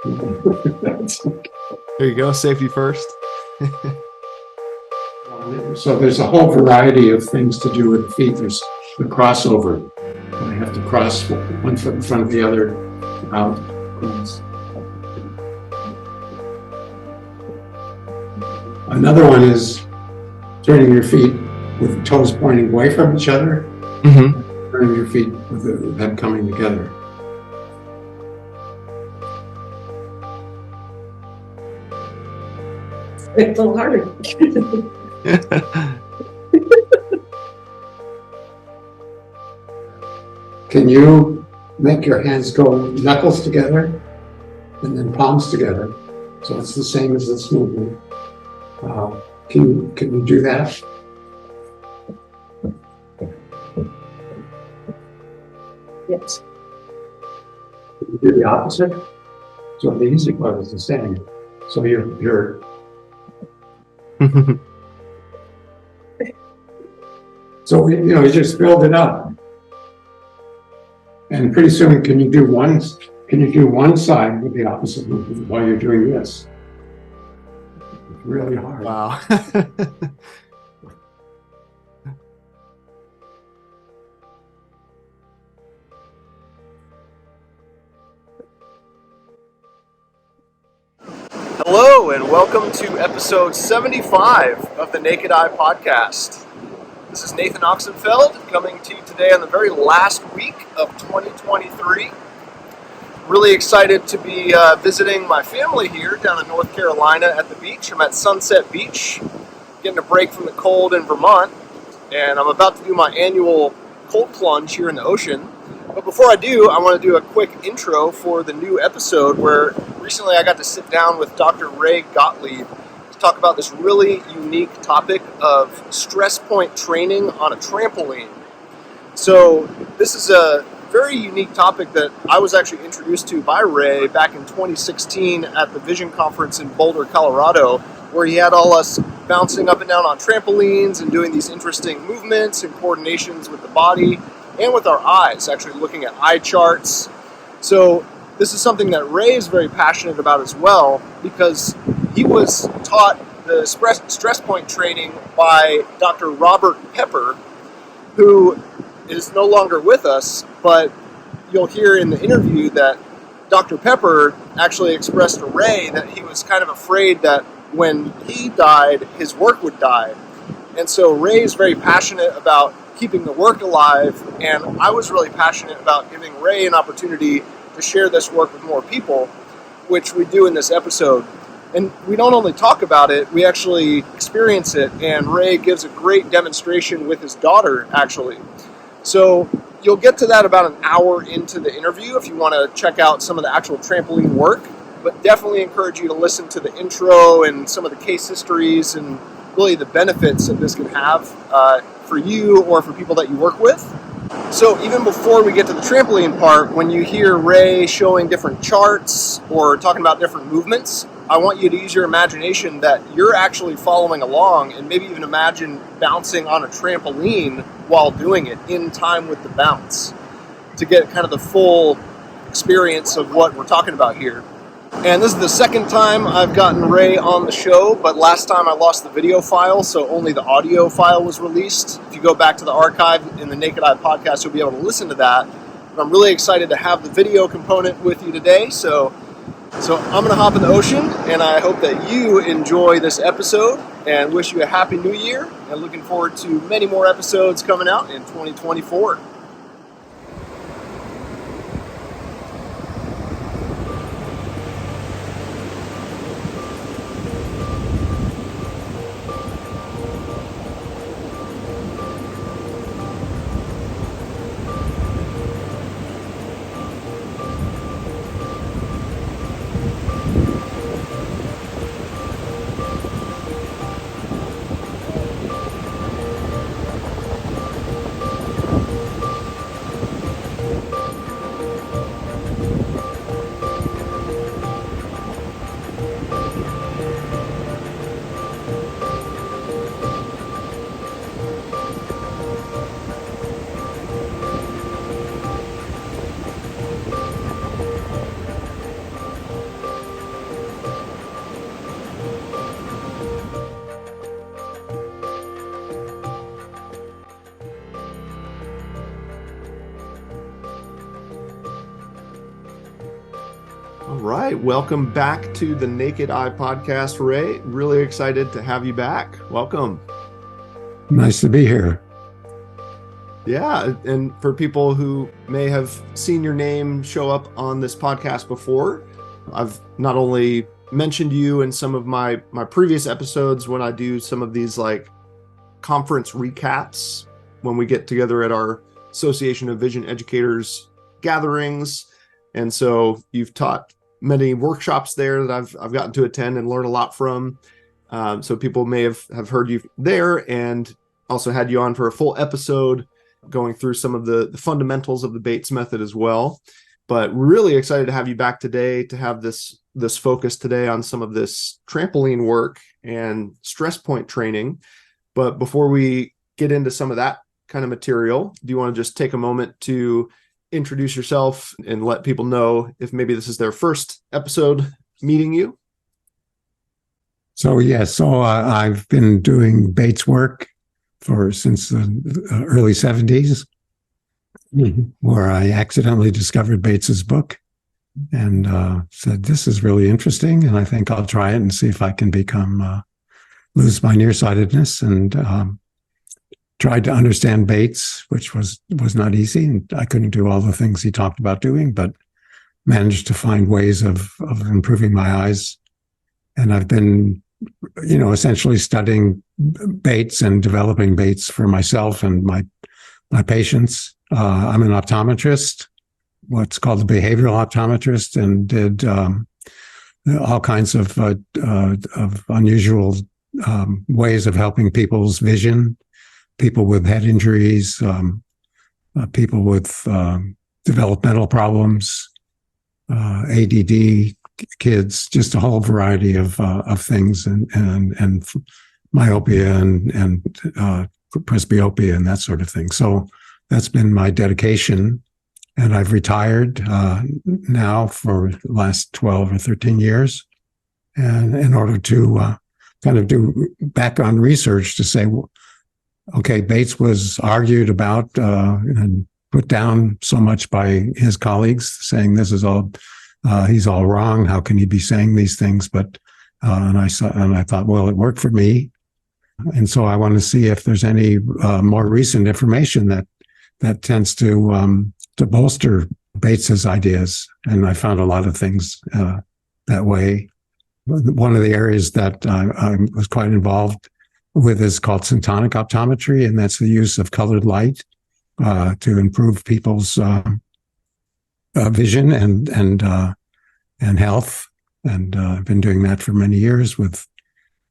There you go, safety first. So there's a whole variety of things to do with the feet. There's the crossover. I have to cross one foot in front of the other out. Another one is turning your feet with the toes pointing away from each other. Mm-hmm. Turning your feet with them coming together. It's a little harder. Can you make your hands go knuckles together and then palms together? So it's the same as this movement. Can you do that? Yes. Can you do the opposite? So the easy part is the same. So you're so you just build it up, and pretty soon can you do one side with the opposite movement while you're doing this? It's really hard. Wow. Hello, and welcome to episode 75 of the Naked Eye podcast. This is Nathan Oxenfeld coming to you today on the very last week of 2023. Really excited to be visiting my family here down in North Carolina at the beach. I'm at Sunset Beach, getting a break from the cold in Vermont, and I'm about to do my annual cold plunge here in the ocean. But before I do, I want to do a quick intro for the new episode where recently I got to sit down with Dr. Ray Gottlieb to talk about this really unique topic of stress point training on a trampoline. So this is a very unique topic that I was actually introduced to by Ray back in 2016 at the Vision Conference in Boulder, Colorado, where he had all us bouncing up and down on trampolines and doing these interesting movements and coordinations with the body and with our eyes, actually looking at eye charts. So this is something that Ray is very passionate about as well, because he was taught the stress point training by Dr. Robert Pepper, who is no longer with us, but you'll hear in the interview that Dr. Pepper actually expressed to Ray that he was kind of afraid that when he died, his work would die. And so Ray is very passionate about keeping the work alive, and I was really passionate about giving Ray an opportunity to share this work with more people, which we do in this episode. And we don't only talk about it, we actually experience it, and Ray gives a great demonstration with his daughter, actually. So you'll get to that about an hour into the interview if you want to check out some of the actual trampoline work, but definitely encourage you to listen to the intro and some of the case histories and really the benefits that this can have for you or for people that you work with. So even before we get to the trampoline part, when you hear Ray showing different charts or talking about different movements, I want you to use your imagination that you're actually following along, and maybe even imagine bouncing on a trampoline while doing it in time with the bounce to get kind of the full experience of what we're talking about here. And this is the second time I've gotten Ray on the show, but last time I lost the video file, so only the audio file was released. If you go back to the archive in the Naked Eye podcast, you'll be able to listen to that. But I'm really excited to have the video component with you today, so I'm going to hop in the ocean, and I hope that you enjoy this episode, and wish you a happy new year, and looking forward to many more episodes coming out in 2024. All right, welcome back to the Naked Eye podcast, Ray. Really excited to have you back. Welcome. Nice to be here. Yeah, and for people who may have seen your name show up on this podcast before, I've not only mentioned you in some of my previous episodes when I do some of these like conference recaps when we get together at our Association of Vision Educators gatherings. And so you've taught many workshops there that I've gotten to attend and learn a lot from. So people may have heard you there, and also had you on for a full episode going through some of the fundamentals of the Bates method as well. But really excited to have you back today to have this focus today on some of this trampoline work and stress point training. But before we get into some of that kind of material, do you want to just take a moment to introduce yourself and let people know if maybe this is their first episode meeting you? So I've been doing Bates work since the early 70s, where I accidentally discovered Bates's book and said, this is really interesting, and I think I'll try it and see if I can lose my nearsightedness, and tried to understand Bates, which was not easy, and I couldn't do all the things he talked about doing, but managed to find ways of improving my eyes. And I've been, essentially studying Bates and developing Bates for myself and my patients. I'm an optometrist, what's called a behavioral optometrist, and did all kinds of unusual ways of helping people's vision. People with head injuries, people with developmental problems, ADD, kids, just a whole variety of things, and myopia and presbyopia and that sort of thing. So that's been my dedication, and I've retired now for the last 12 or 13 years, and in order to kind of do background research to say, okay, Bates was argued about and put down so much by his colleagues, saying this is all, he's all wrong. How can he be saying these things? But and I thought, well, it worked for me, and so I want to see if there's any more recent information that tends to bolster Bates's ideas. And I found a lot of things that way. One of the areas that I was quite involved with is called syntonic optometry, and that's the use of colored light to improve people's vision and health. And I've been doing that for many years with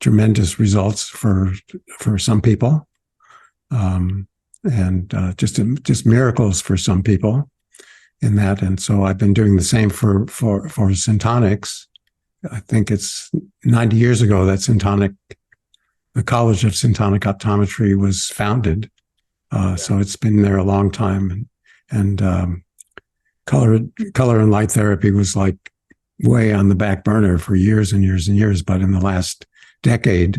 tremendous results for some people, and just miracles for some people in that. And so I've been doing the same for syntonics. I think it's 90 years ago that the College of Syntonic Optometry was founded. So it's been there a long time. And color and light therapy was like way on the back burner for years and years and years. But in the last decade,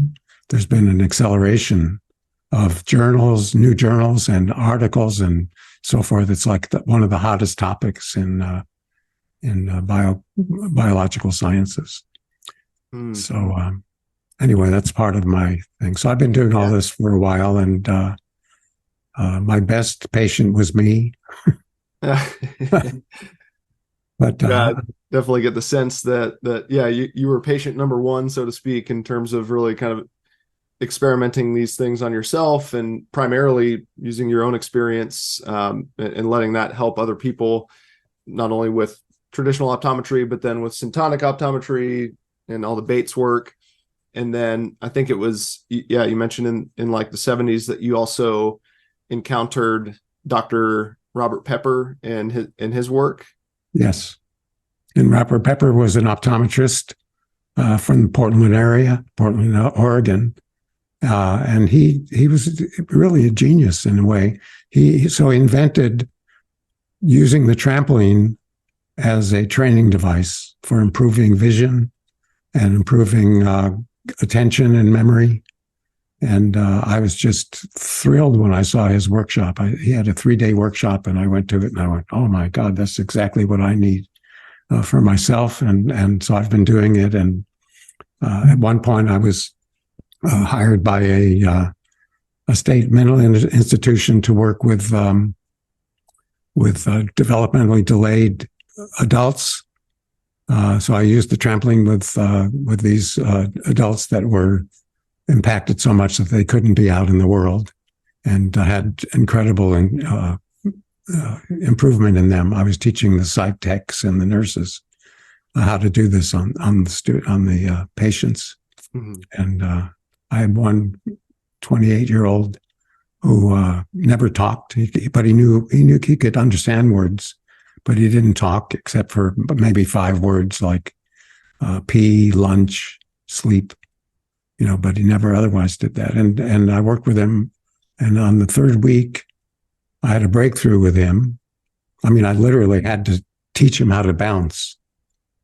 there's been an acceleration of new journals and articles and so forth. It's like one of the hottest topics in biological sciences. So anyway, that's part of my thing. So I've been doing all this for a while, and my best patient was me. But definitely get the sense that you were patient number one, so to speak, in terms of really kind of experimenting these things on yourself and primarily using your own experience and letting that help other people, not only with traditional optometry, but then with syntonic optometry and all the Bates work. And then I think it was, you mentioned in like the 70s that you also encountered Dr. Robert Pepper and his work. Yes. And Robert Pepper was an optometrist from the Portland area, Portland, Oregon. And he was really a genius in a way. He invented using the trampoline as a training device for improving vision and improving attention and memory. And I was just thrilled when I saw his workshop. He had a 3-day workshop, and I went to it and I went, oh my God, that's exactly what I need. for myself, and so I've been doing it. And at one point, I was hired by a state mental institution to work with developmentally delayed adults. So I used the trampoline with these adults that were impacted so much that they couldn't be out in the world, and I had incredible improvement in them. I was teaching the psych techs and the nurses how to do this on the patients. Mm-hmm. And I had one 28-year-old who never talked, but he knew he could understand words, but he didn't talk except for maybe 5 words like pee, lunch, sleep, but he never otherwise did that. And I worked with him, and on the 3rd week, I had a breakthrough with him. I mean, I literally had to teach him how to bounce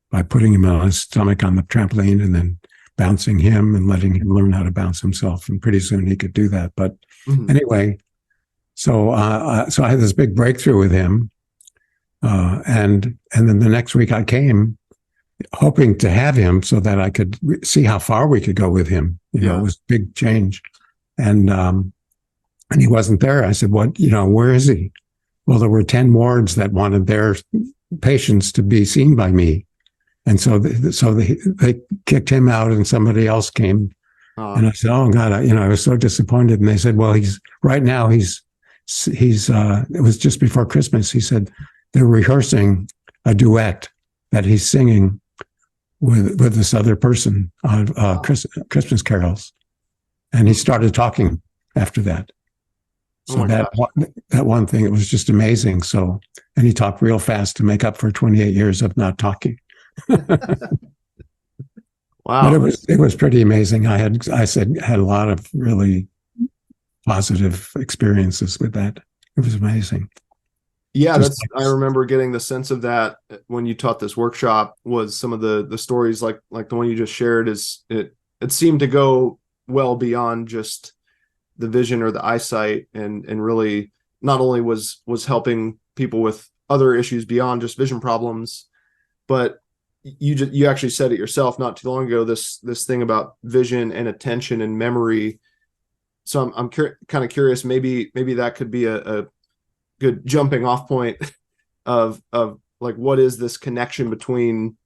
by putting him on his stomach on the trampoline and then bouncing him and letting him learn how to bounce himself. And pretty soon he could do that. But anyway, so I had this big breakthrough with him. And then the next week I came hoping to have him so that I could see how far we could go with him. It was a big change. And he wasn't there. I said, where is he? Well, there were 10 wards that wanted their patients to be seen by me. And so they kicked him out and somebody else came. And I said, oh God, I was so disappointed. And they said, well, it was just before Christmas. He said, they're rehearsing a duet that he's singing with this other person on Christmas carols. And he started talking after that. So that one thing, it was just amazing. So, and he talked real fast to make up for 28 years of not talking. Wow. But it was pretty amazing. I had a lot of really positive experiences with that. It was amazing. Yeah, I remember getting the sense of that when you taught this workshop. Was some of the stories like the one you just shared, it seemed to go well beyond just the vision or the eyesight, and really not only was helping people with other issues beyond just vision problems, but you actually said it yourself not too long ago, this thing about vision and attention and memory. So I'm kind of curious, maybe that could be a good jumping off point of like, what is this connection between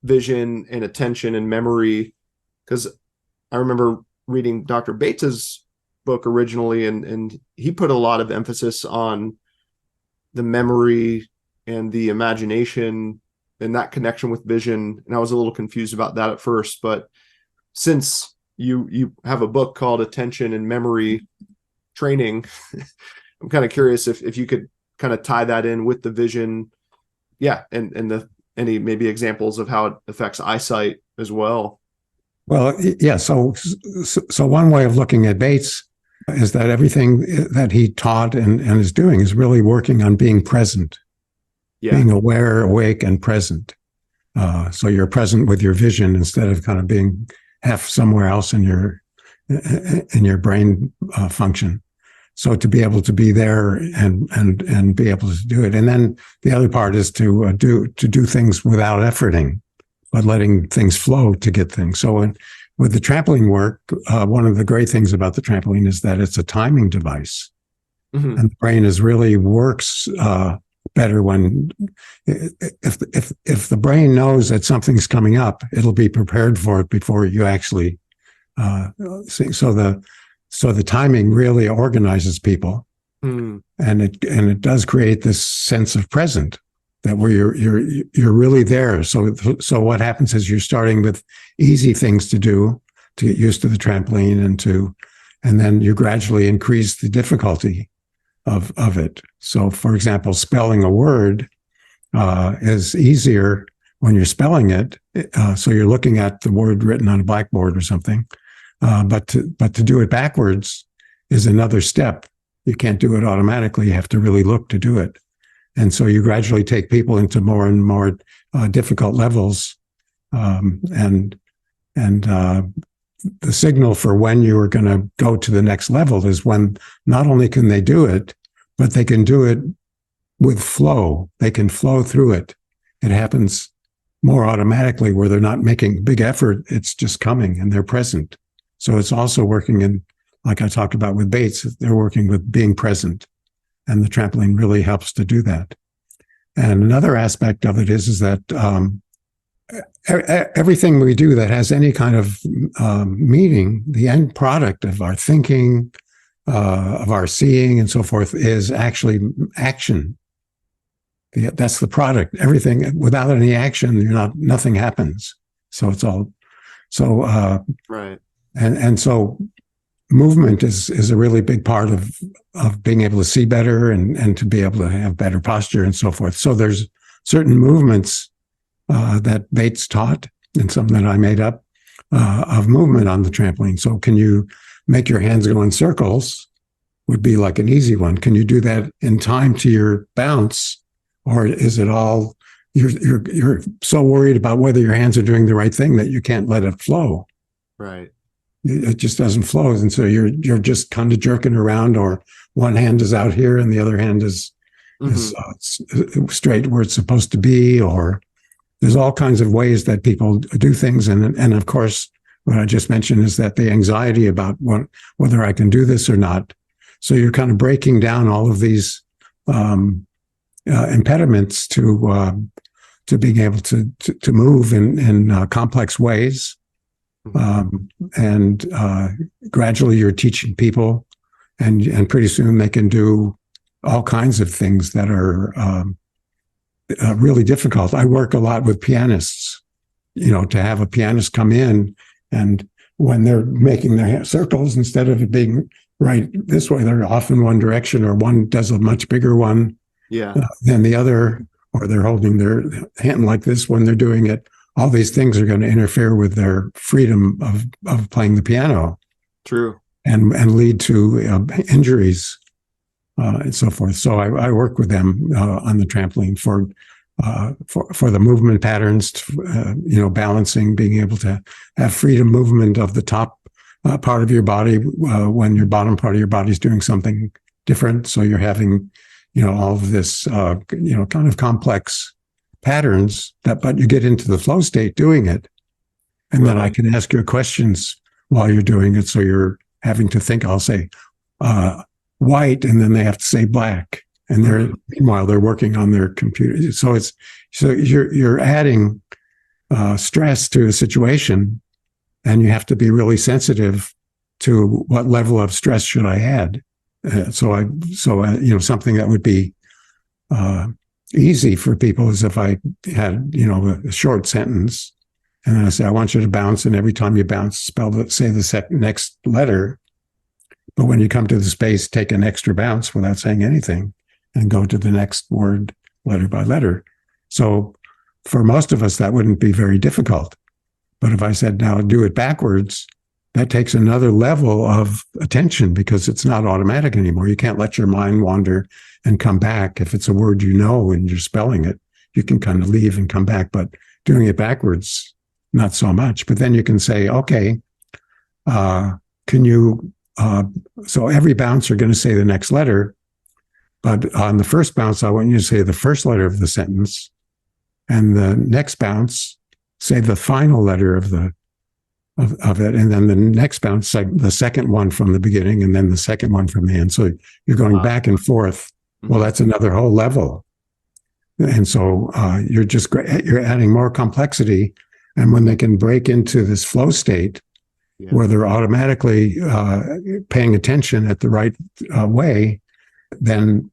vision and attention and memory? Because I remember reading Dr. Bates's book originally, and he put a lot of emphasis on the memory and the imagination and that connection with vision. And I was a little confused about that at first, but since you have a book called Attention and Memory Training, I'm kind of curious if you could kind of tie that in with the vision. Yeah. And any maybe examples of how it affects eyesight as well. Well, yeah. So one way of looking at Bates is that everything that he taught and is doing is really working on being present, being aware, awake, and present. So you're present with your vision instead of kind of being half somewhere else in your brain function. So to be able to be there and be able to do it. And then the other part is to do things without efforting, but letting things flow to get things. So with the trampoline work, one of the great things about the trampoline is that it's a timing device. Mm-hmm. And the brain really works better when if the brain knows that something's coming up, it'll be prepared for it before you actually see. So the timing really organizes people, and it does create this sense of present, that where you're really there. So what happens is you're starting with easy things to do to get used to the trampoline, and then you gradually increase the difficulty of it. So, for example, spelling a word is easier when you're spelling it. So you're looking at the word written on a blackboard or something. But to do it backwards is another step. You can't do it automatically. You have to really look to do it. And so you gradually take people into more and more difficult levels. And the signal for when you are going to go to the next level is when not only can they do it, but they can do it with flow. They can flow through it. It happens more automatically, where they're not making big effort. It's just coming and they're present. So it's also working in, like I talked about with Bates, they're working with being present. And the trampoline really helps to do that. And another aspect of it is that everything we do that has any kind of meaning, the end product of our thinking, of our seeing and so forth, is actually action. That's the product. Everything without any action, nothing happens. So it's all right. And so movement is a really big part of being able to see better and to be able to have better posture and so forth. So there's certain movements that Bates taught and some that I made up of movement on the trampoline. So can you make your hands go in circles? Would be like an easy one. Can you do that in time to your bounce? Or is it all, you're so worried about whether your hands are doing the right thing that you can't let it flow? Right. It just doesn't flow. And so you're just kind of jerking around, or one hand is out here and the other hand is straight where it's supposed to be, or there's all kinds of ways that people do things. And of course, what I just mentioned is that the anxiety about whether I can do this or not. So you're kind of breaking down all of these impediments to being able to move in complex ways. And gradually you're teaching people, and pretty soon they can do all kinds of things that are really difficult. I work a lot with pianists, to have a pianist come in, and when they're making their circles, instead of it being right this way, they're off in one direction, or one does a much bigger one than the other, or they're holding their hand like this when they're doing it. All these things are going to interfere with their freedom of playing the piano. True. And lead to injuries and so forth. So I work with them on the trampoline for the movement patterns, balancing, being able to have freedom movement of the top part of your body when your bottom part of your body is doing something different. So you're having, all of this, kind of complex patterns but you get into the flow state doing it. And then I can ask you questions while you're doing it. So you're having to think, I'll say, white, and then they have to say black. And meanwhile, they're working on their computer. So you're adding stress to a situation, and you have to be really sensitive to what level of stress should I add. Something that would be easy for people is if I had, a short sentence, and then I say, I want you to bounce, and every time you bounce, say the next letter. But when you come to the space, take an extra bounce without saying anything and go to the next word, letter by letter. So for most of us, that wouldn't be very difficult. But if I said, now do it backwards, that takes another level of attention, because it's not automatic anymore. You can't let your mind wander and come back. If it's a word and you're spelling it, you can kind of leave and come back. But doing it backwards, not so much. But then you can say, okay, can you, so every bounce you're going to say the next letter, but on the first bounce, I want you to say the first letter of the sentence, and the next bounce, say the final letter of it, and then the next bounce, say the second one from the beginning, and then the second one from the end. So you're going back and forth. Well, that's another whole level. And so you're adding more complexity. And when they can break into this flow state, where they're automatically paying attention at the right way, then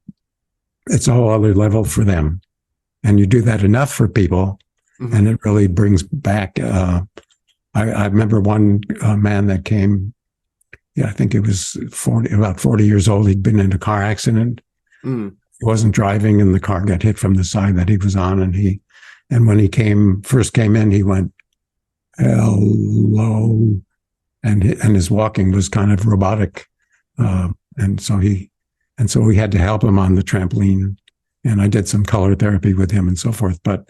it's a whole other level for them. And you do that enough for people, and it really brings back. I remember one man that came, I think it was about 40 years old. He'd been in a car accident. He wasn't driving, and the car got hit from the side that he was on. And when he first came in, he went, hello. And his walking was kind of robotic. And so we had to help him on the trampoline, and I did some color therapy with him and so forth. But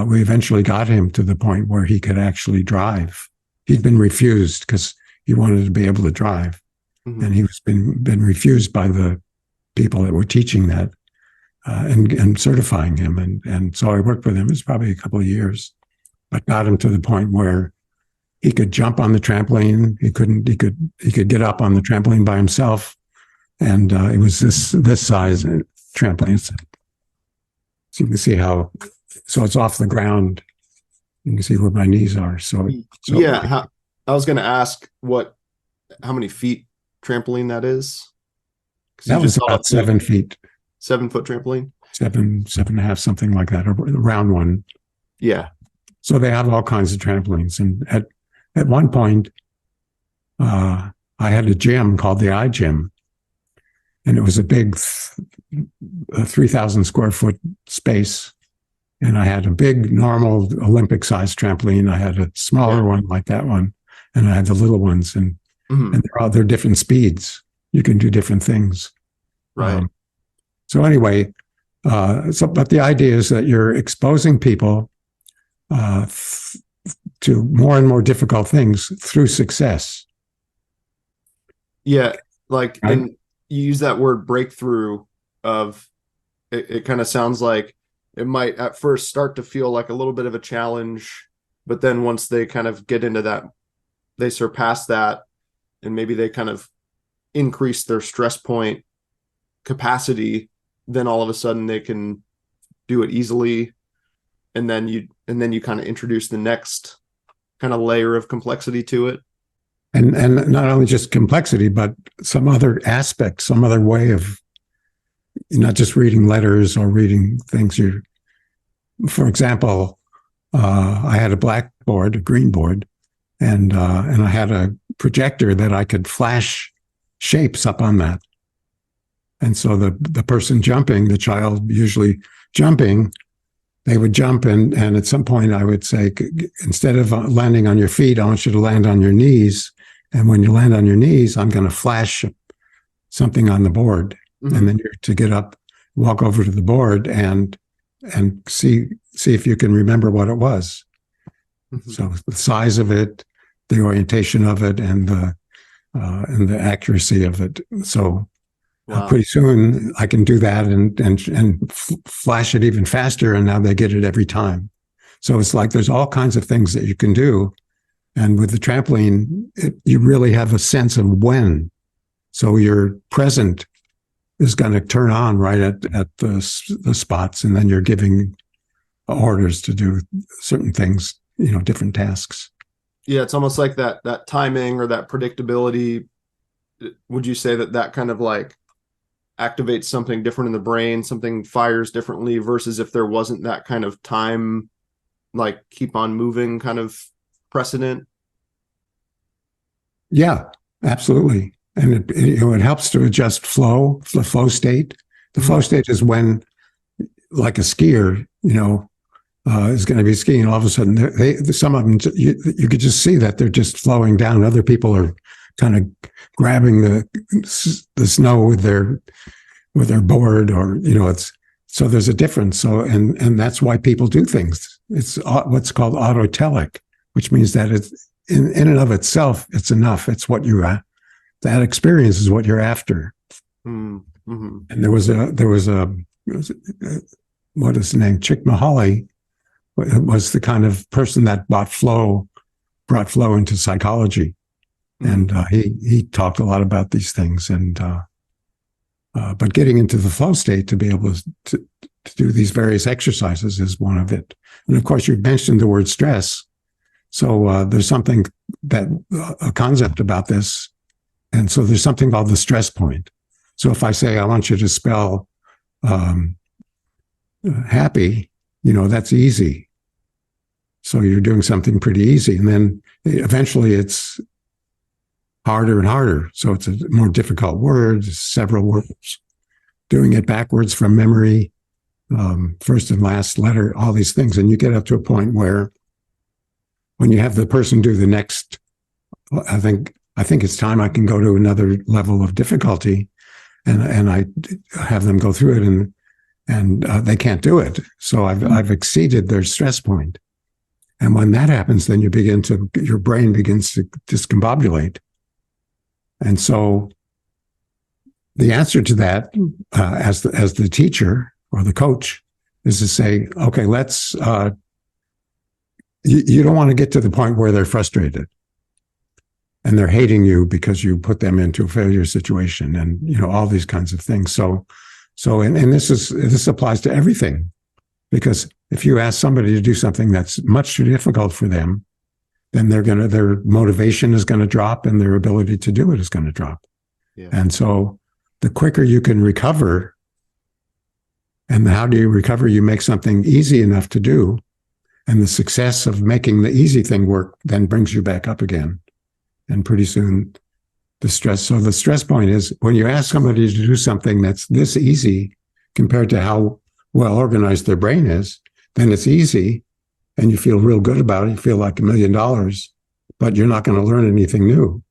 we eventually got him to the point where he could actually drive. He'd been refused because he wanted to be able to drive. And he was been refused by the people that were teaching that and certifying him. And so I worked with him. It was probably a couple of years. but got him to the point where he could jump on the trampoline. He could get up on the trampoline by himself. And it was this size trampoline. So you can see so it's off the ground. You can see where my knees are. So yeah, I was going to ask how many feet trampoline that is. That was about 7 feet. 7 foot trampoline? 7.5, something like that, a round one. Yeah. So they have all kinds of trampolines. And at one point, I had a gym called the I Gym. And it was a big 3,000 square foot space. And I had a big, normal Olympic-sized trampoline. I had a smaller one like that one. And I had the little ones. And they're different speeds. You can do different things. Right. So anyway, but the idea is that you're exposing people to more and more difficult things through success. Yeah, like, right? And you use that word breakthrough of it kind of sounds like it might at first start to feel like a little bit of a challenge, but then once they kind of get into that, they surpass that, and maybe they kind of increase their stress point capacity, then all of a sudden they can do it easily. And then you kind of introduce the next kind of layer of complexity to it. And not only just complexity, but some other aspect, some other way of not just reading letters or reading things. For example, I had a blackboard, a green board, and I had a projector that I could flash shapes up on that. And so the person jumping, the child usually jumping, they would jump, and at some point I would say, instead of landing on your feet, I want you to land on your knees. And when you land on your knees, I'm going to flash something on the board. Mm-hmm. And then you're to get up, walk over to the board and see if you can remember what it was. Mm-hmm. So the size of it, the orientation of it, and the accuracy of it. So wow. Pretty soon I can do that and flash it even faster. And now they get it every time. So it's like there's all kinds of things that you can do. And with the trampoline, you really have a sense of when. So your present is going to turn on right at the spots, and then you're giving orders to do certain things, different tasks. Yeah, it's almost like that timing or that predictability. Would you say that kind of like activates something different in the brain, something fires differently versus if there wasn't that kind of time, like keep on moving kind of precedent? Yeah, absolutely. And it helps to adjust the flow state. The flow state is when, like a skier, is going to be skiing. All of a sudden, some of them, you could just see that they're just flowing down. Other people are kind of grabbing the snow with their board, or so there's a difference. So and that's why people do things. It's what's called autotelic, which means that it's in and of itself, it's enough. It's what you that experience is what you're after. Mm-hmm. And there was a what is the name? Chick Mahali was the kind of person that brought flow into psychology. Mm-hmm. And he talked a lot about these things. And but getting into the flow state to be able to do these various exercises is one of it. And of course, you mentioned the word stress. So there's something a concept about this. And so there's something called the stress point. So if I say, I want you to spell happy, that's easy. So you're doing something pretty easy. And then eventually it's harder and harder. So it's a more difficult word, several words, doing it backwards from memory, first and last letter, all these things. And you get up to a point where when you have the person do the next, I think it's time I can go to another level of difficulty, and I have them go through it, and they can't do it. So I've exceeded their stress point. And when that happens, then your brain begins to discombobulate. And so the answer to that, as the teacher or the coach, is to say, okay, let's you don't want to get to the point where they're frustrated and they're hating you because you put them into a failure situation, and all these kinds of things. So and this applies to everything, because if you ask somebody to do something that's much too difficult for them, then their motivation is going to drop and their ability to do it is going to drop. Yeah. And so the quicker you can recover, and how do you recover? You make something easy enough to do, and the success of making the easy thing work then brings you back up again. And pretty soon the stress point is when you ask somebody to do something that's this easy compared to how well organized their brain is, then it's easy and you feel real good about it. You feel like $1 million, but you're not going to learn anything new.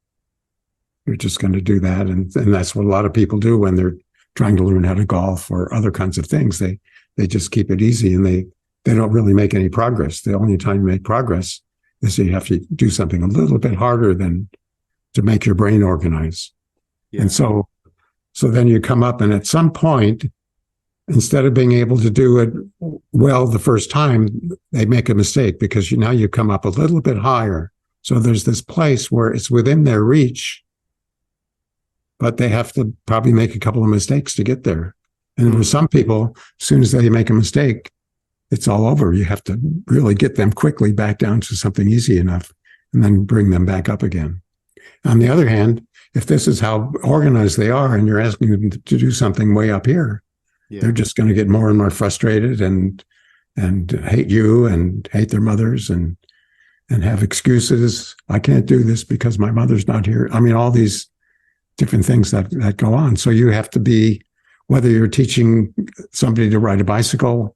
You're just going to do that. And that's what a lot of people do when they're trying to learn how to golf or other kinds of things. They just keep it easy, and they don't really make any progress. The only time you make progress is you have to do something a little bit harder than to make your brain organize. Yeah. And so then you come up, and at some point, instead of being able to do it well the first time, they make a mistake, because now you come up a little bit higher. So there's this place where it's within their reach, but they have to probably make a couple of mistakes to get there. And for some people, as soon as they make a mistake, it's all over. You have to really get them quickly back down to something easy enough and then bring them back up again. On the other hand, if this is how organized they are and you're asking them to do something way up here, they're just going to get more and more frustrated and hate you and hate their mothers and have excuses. I can't do this because my mother's not here. I mean, all these different things that go on. So you have to be, whether you're teaching somebody to ride a bicycle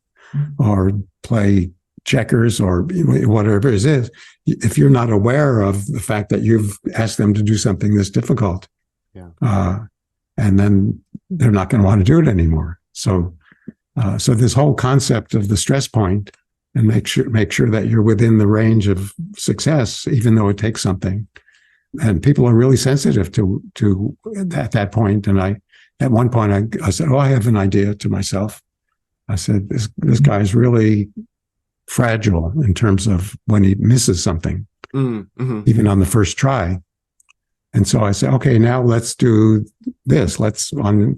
or play checkers or whatever it is, if you're not aware of the fact that you've asked them to do something that's difficult, and then they're not going to want to do it anymore. So this whole concept of the stress point, and make sure that you're within the range of success, even though it takes something. And people are really sensitive to at that point. And at one point I said, I have an idea to myself. I said, this guy's really fragile in terms of when he misses something, even on the first try. And so I said, okay, now let's do this. Let's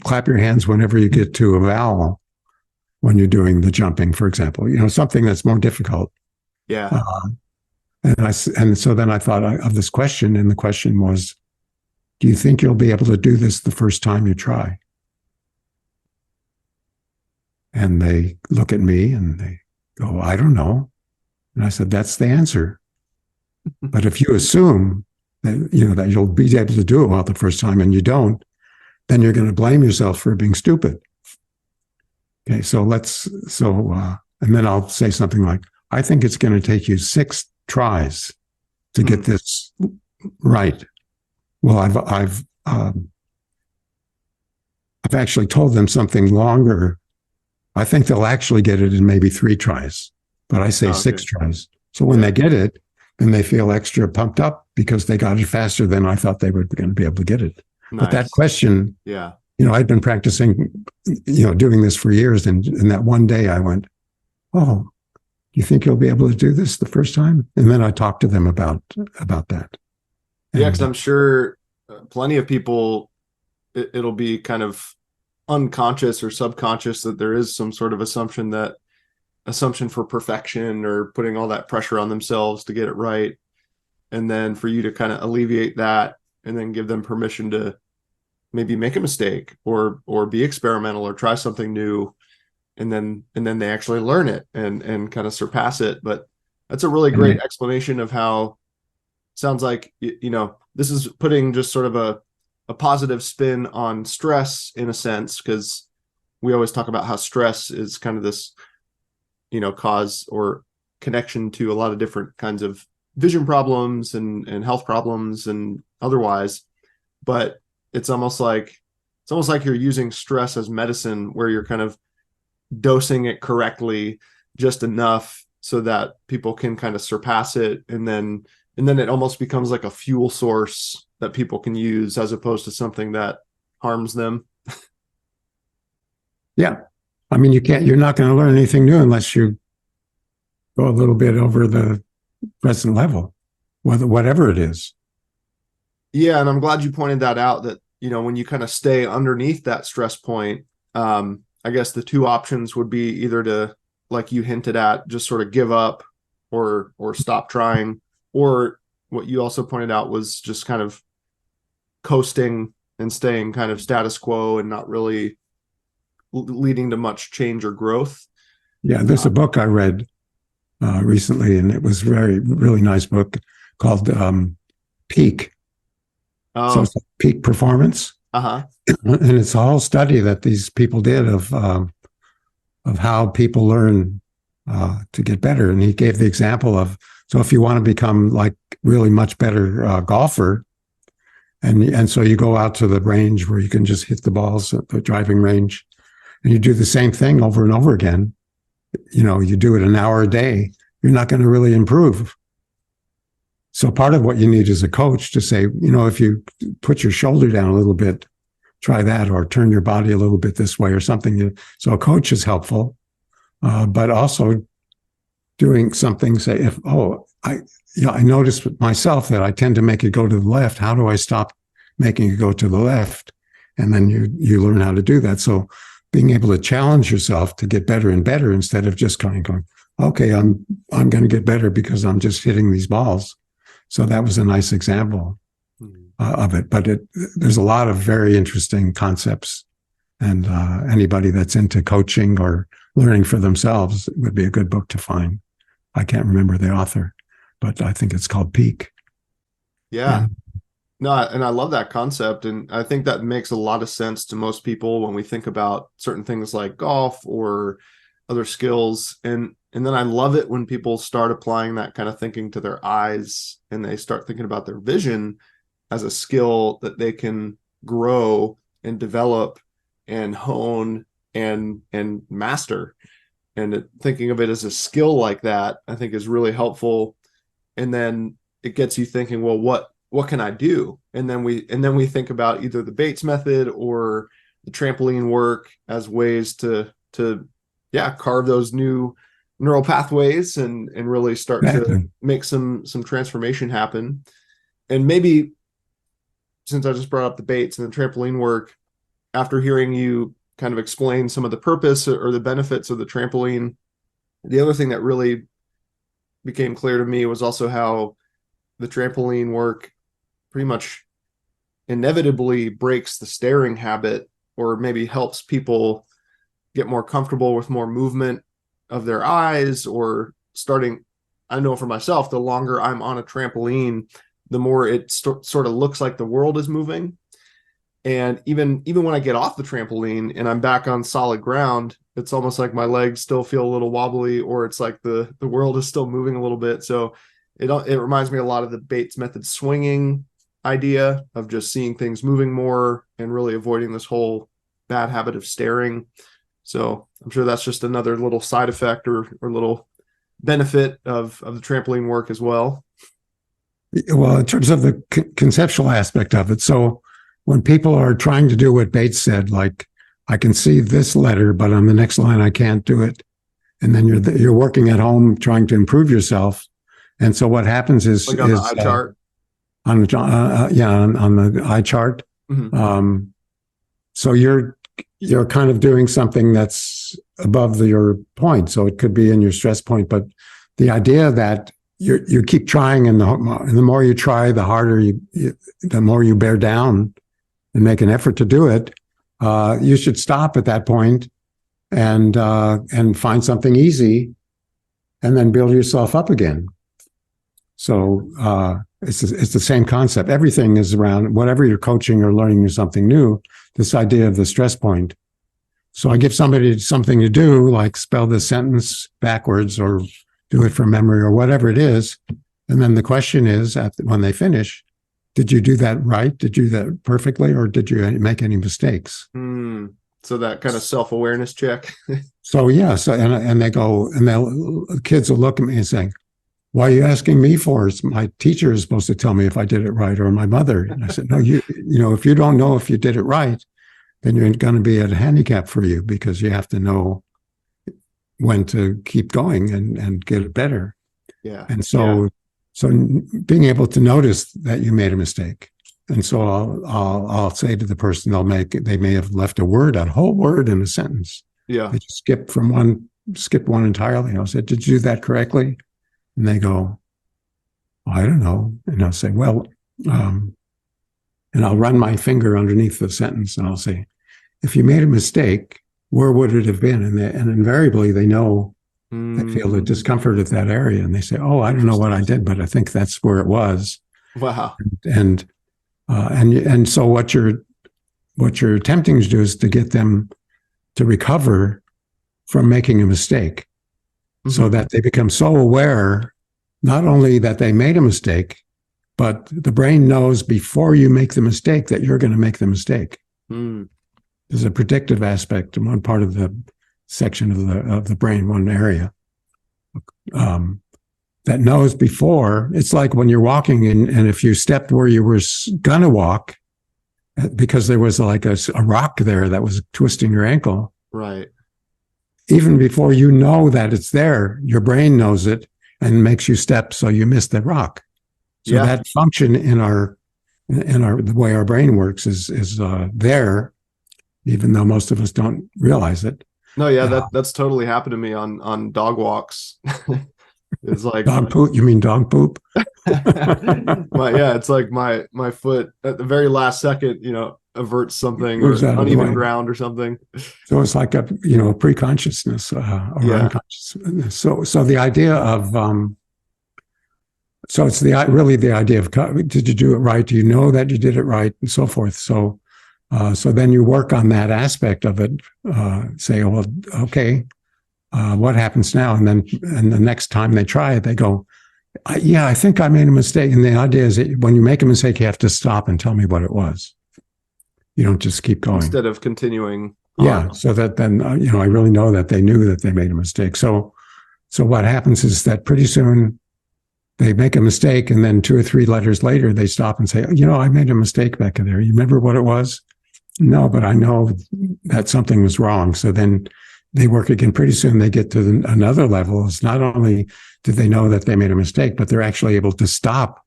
clap your hands whenever you get to a vowel when you're doing the jumping, for example, something that's more difficult. Yeah. And so then I thought of this question, and the question was, do you think you'll be able to do this the first time you try? And they look at me and they go, I don't know. And I said, that's the answer. But if you assume that, that you'll be able to do it well the first time and you don't, then you're going to blame yourself for being stupid. Okay, and then I'll say something like, I think it's going to take you 6 tries to get this right. Well, I've actually told them something longer. I think they'll actually get it in maybe 3 tries, but I say 6 tries. So when they get it, then they feel extra pumped up because they got it faster than I thought they were going to be able to get it. Nice. But that question, I'd been practicing, doing this for years. And that one day I went, oh, you think you'll be able to do this the first time? And then I talked to them about that. Yeah, because I'm sure plenty of people, it'll be kind of unconscious or subconscious that there is some sort of assumption for perfection or putting all that pressure on themselves to get it right. And then for you to kind of alleviate that and then give them permission to maybe make a mistake or be experimental or try something new. And then they actually learn it and kind of surpass it. But that's a really great explanation of how sounds like, this is putting just sort of a positive spin on stress in a sense, because we always talk about how stress is kind of this, cause or connection to a lot of different kinds of vision problems and health problems and otherwise. But it's almost like you're using stress as medicine, where you're kind of dosing it correctly, just enough so that people can kind of surpass it. And then it almost becomes like a fuel source that people can use as opposed to something that harms them. Yeah. I mean, you're not going to learn anything new unless you go a little bit over the present level, whatever it is. Yeah, and I'm glad you pointed that out, that, when you kind of stay underneath that stress point, I guess the two options would be either to, like you hinted at, just sort of give up or stop trying, or what you also pointed out was just kind of coasting and staying kind of status quo and not really leading to much change or growth. Yeah, there's a book I read recently, and it was really nice book called Peak. So it's Peak Performance. Uh-huh. And it's a whole study that these people did of how people learn to get better. And he gave the example of, so if you want to become like really much better golfer, and so you go out to the range where you can just hit the balls at the driving range, and you do the same thing over and over again. You do it an hour a day, you're not going to really improve. So part of what you need is a coach to say, if you put your shoulder down a little bit, try that, or turn your body a little bit this way or something. So a coach is helpful, but also doing something, say, I noticed myself that I tend to make it go to the left. How do I stop making it go to the left? And then you learn how to do that. So being able to challenge yourself to get better and better, instead of just going, okay, I'm going to get better because I'm just hitting these balls. So that was a nice example of it. But there's a lot of very interesting concepts, and anybody that's into coaching or learning for themselves, it would be a good book to find. I can't remember the author, but I think it's called Peak. Yeah. No, and I love that concept. And I think that makes a lot of sense to most people when we think about certain things like golf or other skills. And then I love it when people start applying that kind of thinking to their eyes, and they start thinking about their vision as a skill that they can grow and develop and hone and master. And thinking of it as a skill like that, I think, is really helpful. And then it gets you thinking, well, what can I do? And then we think about either the Bates method or the trampoline work as ways to carve those new neural pathways and really start to make some transformation happen. And maybe, since I just brought up the Bates and the trampoline work, after hearing you kind of explain some of the purpose or the benefits of the trampoline, the other thing that really became clear to me was also how the trampoline work pretty much inevitably breaks the staring habit, or maybe helps people get more comfortable with more movement of their eyes, or starting, I know for myself, the longer I'm on a trampoline, the more it sort of looks like the world is moving. And even when I get off the trampoline and I'm back on solid ground, it's almost like my legs still feel a little wobbly, or it's like the world is still moving a little bit. So it reminds me a lot of the Bates method swinging idea of just seeing things moving more and really avoiding this whole bad habit of staring. So I'm sure that's just another little side effect or little benefit of the trampoline work as well. Well, in terms of the conceptual aspect of it, so when people are trying to do what Bates said, like, I can see this letter, but on the next line I can't do it, and then you're working at home trying to improve yourself, and so what happens is like on the eye chart. On the eye chart. Mm-hmm. So you're kind of doing something that's above your point. So it could be in your stress point, but the idea that you keep trying, and the more you try, the harder the more you bear down and make an effort to do it. You should stop at that point and find something easy, and then build yourself up again. So it's the same concept. Everything is around whatever you're coaching or learning or something new, this idea of the stress point. So I give somebody something to do, like spell the sentence backwards or do it from memory or whatever it is. And then the question is, when they finish, did you do that right? Did you do that perfectly? Or did you make any mistakes? So that kind of self-awareness check. So, yeah. So, and they go, and the kids will look at me and say, why are you asking me for? It's my teacher is supposed to tell me if I did it right, or my mother. And I said, no, if you don't know if you did it right, then you're going to be at a handicap for you, because you have to know when to keep going and get it better. Yeah. And so being able to notice that you made a mistake. And so I'll say to the person, they may have left a whole word in a sentence. Yeah. They just skip one entirely. I'll say, did you do that correctly? And they go, oh, I don't know. And I'll say, well, and I'll run my finger underneath the sentence and I'll say, if you made a mistake, where would it have been? And invariably they know, they feel the discomfort of that area. And they say, oh, I don't know what I did, but I think that's where it was. Wow. And so what you're attempting to do is to get them to recover from making a mistake, so that they become so aware, not only that they made a mistake, but the brain knows before you make the mistake that you're going to make the mistake. There's a predictive aspect in one part of the section of the brain, one area, that knows before. It's like when you're walking and if you stepped where you were going to walk, because there was like a rock there that was twisting your ankle. Right. Even before you know that it's there, your brain knows it and makes you step so you miss the rock. So that function in the way our brain works is there, even though most of us don't realize it. No, yeah, that's totally happened to me on dog walks. It's like dog poop. You mean dog poop? It's like my foot at the very last second, averts something or uneven ground or something. So it's like a pre-consciousness or unconsciousness. So the idea of so it's the idea of, did you do it right? Do you know that you did it right, and so forth. So then you work on that aspect of it. Say, well, okay, what happens now? And the next time they try it, they go, I think I made a mistake. And the idea is that when you make a mistake, you have to stop and tell me what it was. You don't just keep going. Instead of continuing. Yeah. So that then, I really know that they knew that they made a mistake. So what happens is that pretty soon they make a mistake, and then 2 or 3 letters later, they stop and say, I made a mistake back there. You remember what it was? No, but I know that something was wrong. So then they work again. Pretty soon they get to another level. It's not only did they know that they made a mistake, but they're actually able to stop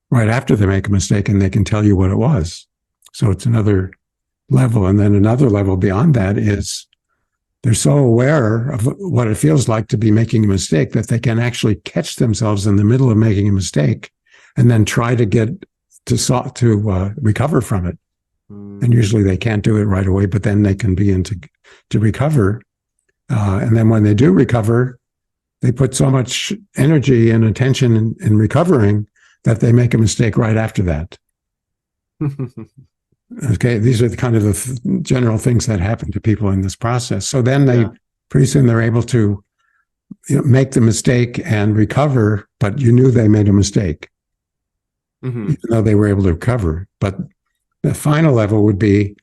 right after they make a mistake, and they can tell you what it was. So it's another level. And then another level beyond that is they're so aware of what it feels like to be making a mistake that they can actually catch themselves in the middle of making a mistake and then try to get to recover from it. And usually they can't do it right away, but then they can begin to recover. And then when they do recover, they put so much energy and attention in recovering that they make a mistake right after that. Okay, these are kind of the general things that happen to people in this process. So then pretty soon they're able to make the mistake and recover, but you knew they made a mistake, even though they were able to recover. But the final level would be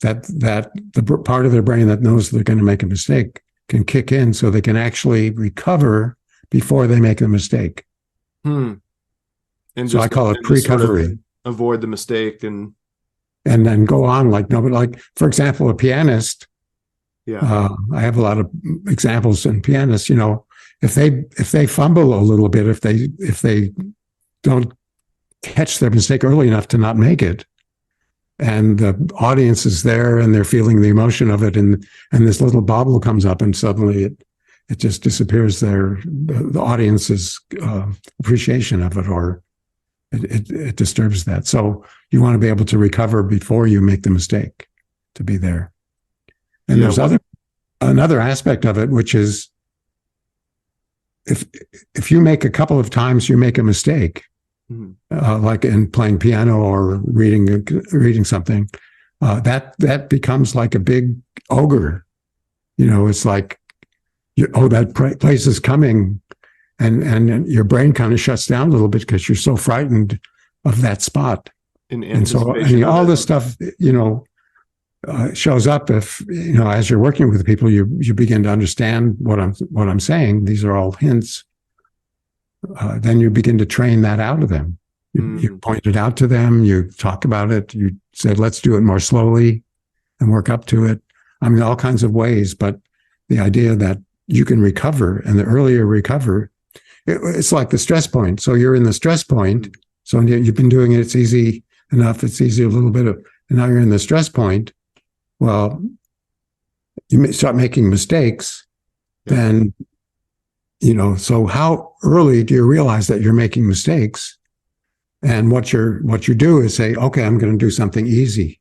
that the part of their brain that knows they're going to make a mistake can kick in, so they can actually recover before they make the mistake. And so I call it pre-recovery. Sort of avoid the mistake and then go on like for example, a pianist. I have a lot of examples in pianists. If they fumble a little bit, if they don't catch their mistake early enough to not make it, and the audience is there and they're feeling the emotion of it, and this little bobble comes up and suddenly it just disappears the audience's appreciation of it, or it disturbs that. So you want to be able to recover before you make the mistake, to be there. And there's another aspect of it, which is if you make a couple of times, you make a mistake, like in playing piano or reading something, that becomes like a big ogre. It's like, that place is coming. And your brain kind of shuts down a little bit because you're so frightened of that spot. And so all this stuff, shows up if, as you're working with people, you begin to understand what I'm saying. These are all hints. Then you begin to train that out of them. You point it out to them. You talk about it. You said, let's do it more slowly and work up to it. I mean, all kinds of ways. But the idea that you can recover, and the earlier you recover, it's like the stress point. So you're in the stress point. So you've been doing it. It's easy enough. It's easy a little bit of, and now you're in the stress point. Well, you may start making mistakes. Then, so how early do you realize that you're making mistakes? And what you do is say, okay, I'm going to do something easy,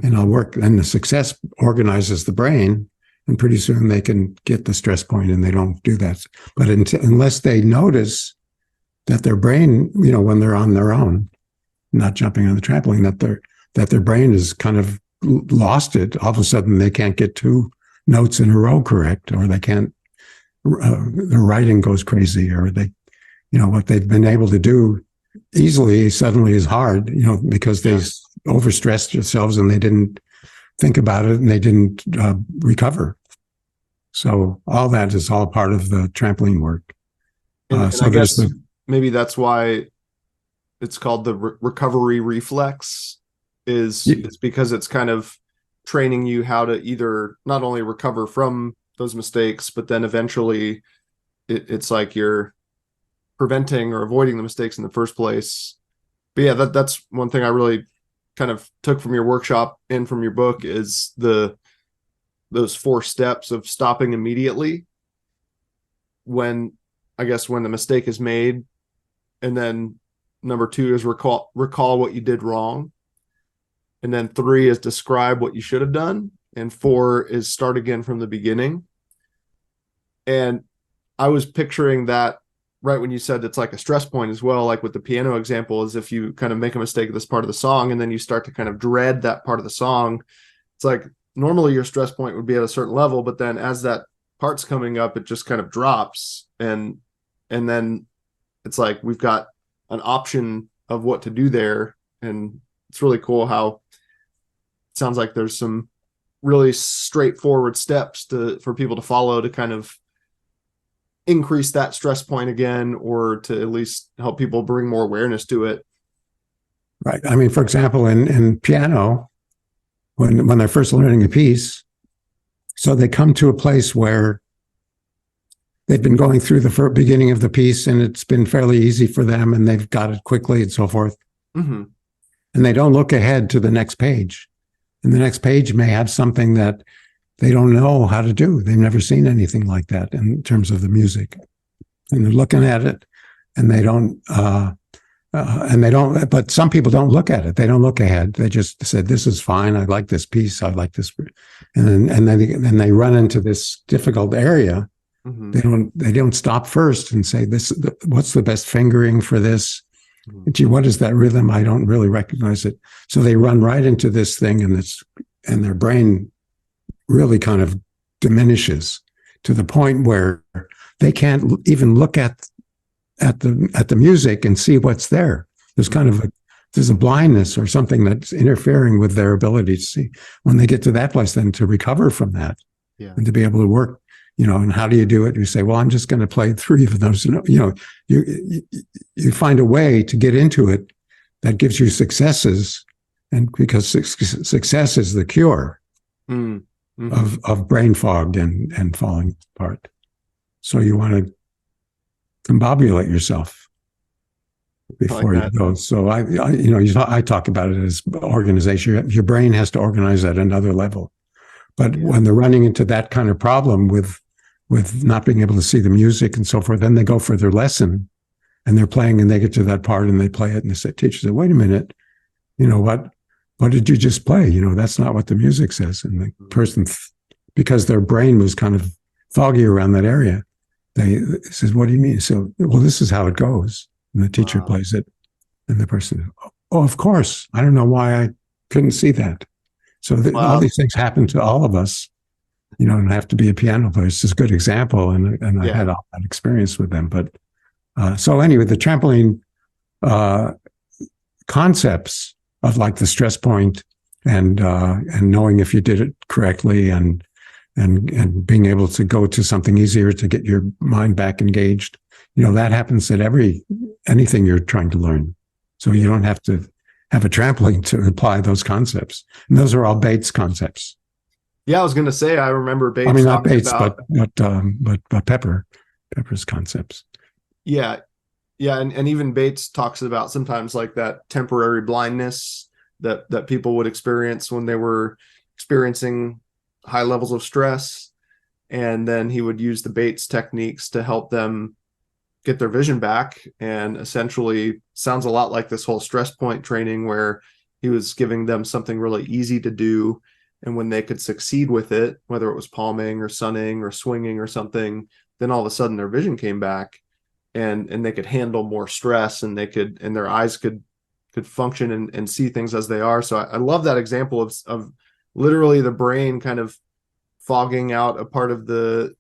and I'll work. And the success organizes the brain, and pretty soon they can get the stress point, and they don't do that. But unless they notice that their brain, when they're on their own, not jumping on the trampoline, that their brain is kind of lost it. All of a sudden, they can't get 2 notes in a row correct, or they can't. Their writing goes crazy, or they, what they've been able to do easily suddenly is hard, because they overstressed themselves and they didn't think about it and they didn't recover. So all that is all part of the trampoline work. And so I guess maybe that's why it's called the recovery reflex, is because it's kind of training you how to either not only recover from those mistakes, but then eventually it's like you're preventing or avoiding the mistakes in the first place. But yeah, that's one thing I really kind of took from your workshop and from your book is those 4 steps of stopping immediately when the mistake is made, and then number 2 is recall what you did wrong, and then 3 is describe what you should have done, and 4 is start again from the beginning. And I was picturing that right when you said it's like a stress point as well, like with the piano example, is if you kind of make a mistake at this part of the song and then you start to kind of dread that part of the song, it's like normally your stress point would be at a certain level, but then as that part's coming up, it just kind of drops. And then it's like we've got an option of what to do there. And it's really cool how it sounds like there's some really straightforward steps for people to follow to kind of increase that stress point again, or to at least help people bring more awareness to it. Right. I mean, for example, in piano, when they're first learning a piece, so they come to a place where they've been going through the beginning of the piece and it's been fairly easy for them and they've got it quickly and so forth. Mm-hmm. And they don't look ahead to the next page. And the next page may have something that they don't know how to do. They've never seen anything like that in terms of the music. And they're looking at it and they don't, but some people don't look at it. They don't look ahead. They just said, this is fine. I like this piece. I like this. And then they run into this difficult area. Mm-hmm. They don't stop first and say, what's the best fingering for this? Mm-hmm. Gee, what is that rhythm? I don't really recognize it. So they run right into this thing and their brain really kind of diminishes to the point where they can't even look at the music and see what's there. There's kind of there's a blindness or something that's interfering with their ability to see. When they get to that place, then to recover from that and to be able to work, and how do you do it? You say, well, I'm just going to play 3 of those. You find a way to get into it that gives you successes, and because success is the cure. Mm. Mm-hmm. of brain fog and falling apart. So you want to combobulate yourself before you go. So I talk about it as organization. Your brain has to organize at another level. But when they're running into that kind of problem with not being able to see the music and so forth, then they go for their lesson and they're playing and they get to that part and they play it and the teacher says, wait a minute, what did you just play? That's not what the music says. And the person, because their brain was kind of foggy around that area, they says, what do you mean? So, well, this is how it goes. And the teacher plays it. And the person, oh, of course. I don't know why I couldn't see that. So all these things happen to all of us. You don't have to be a piano player. It's just a good example. And I had all that experience with them. But so anyway, the trampoline concepts of like the stress point and knowing if you did it correctly and being able to go to something easier to get your mind back engaged. That happens at anything you're trying to learn. So you don't have to have a trampoline to apply those concepts. And those are all Bates concepts. Yeah, I was going to say, I remember Bates. I mean, not Bates, but Pepper's concepts. Yeah. Yeah. And even Bates talks about sometimes like that temporary blindness that people would experience when they were experiencing high levels of stress. And then he would use the Bates techniques to help them get their vision back. And essentially sounds a lot like this whole stress point training where he was giving them something really easy to do. And when they could succeed with it, whether it was palming or sunning or swinging or something, then all of a sudden their vision came back and they could handle more stress, and their eyes could function and see things as they are. So I love that example of literally the brain kind of fogging out a part of the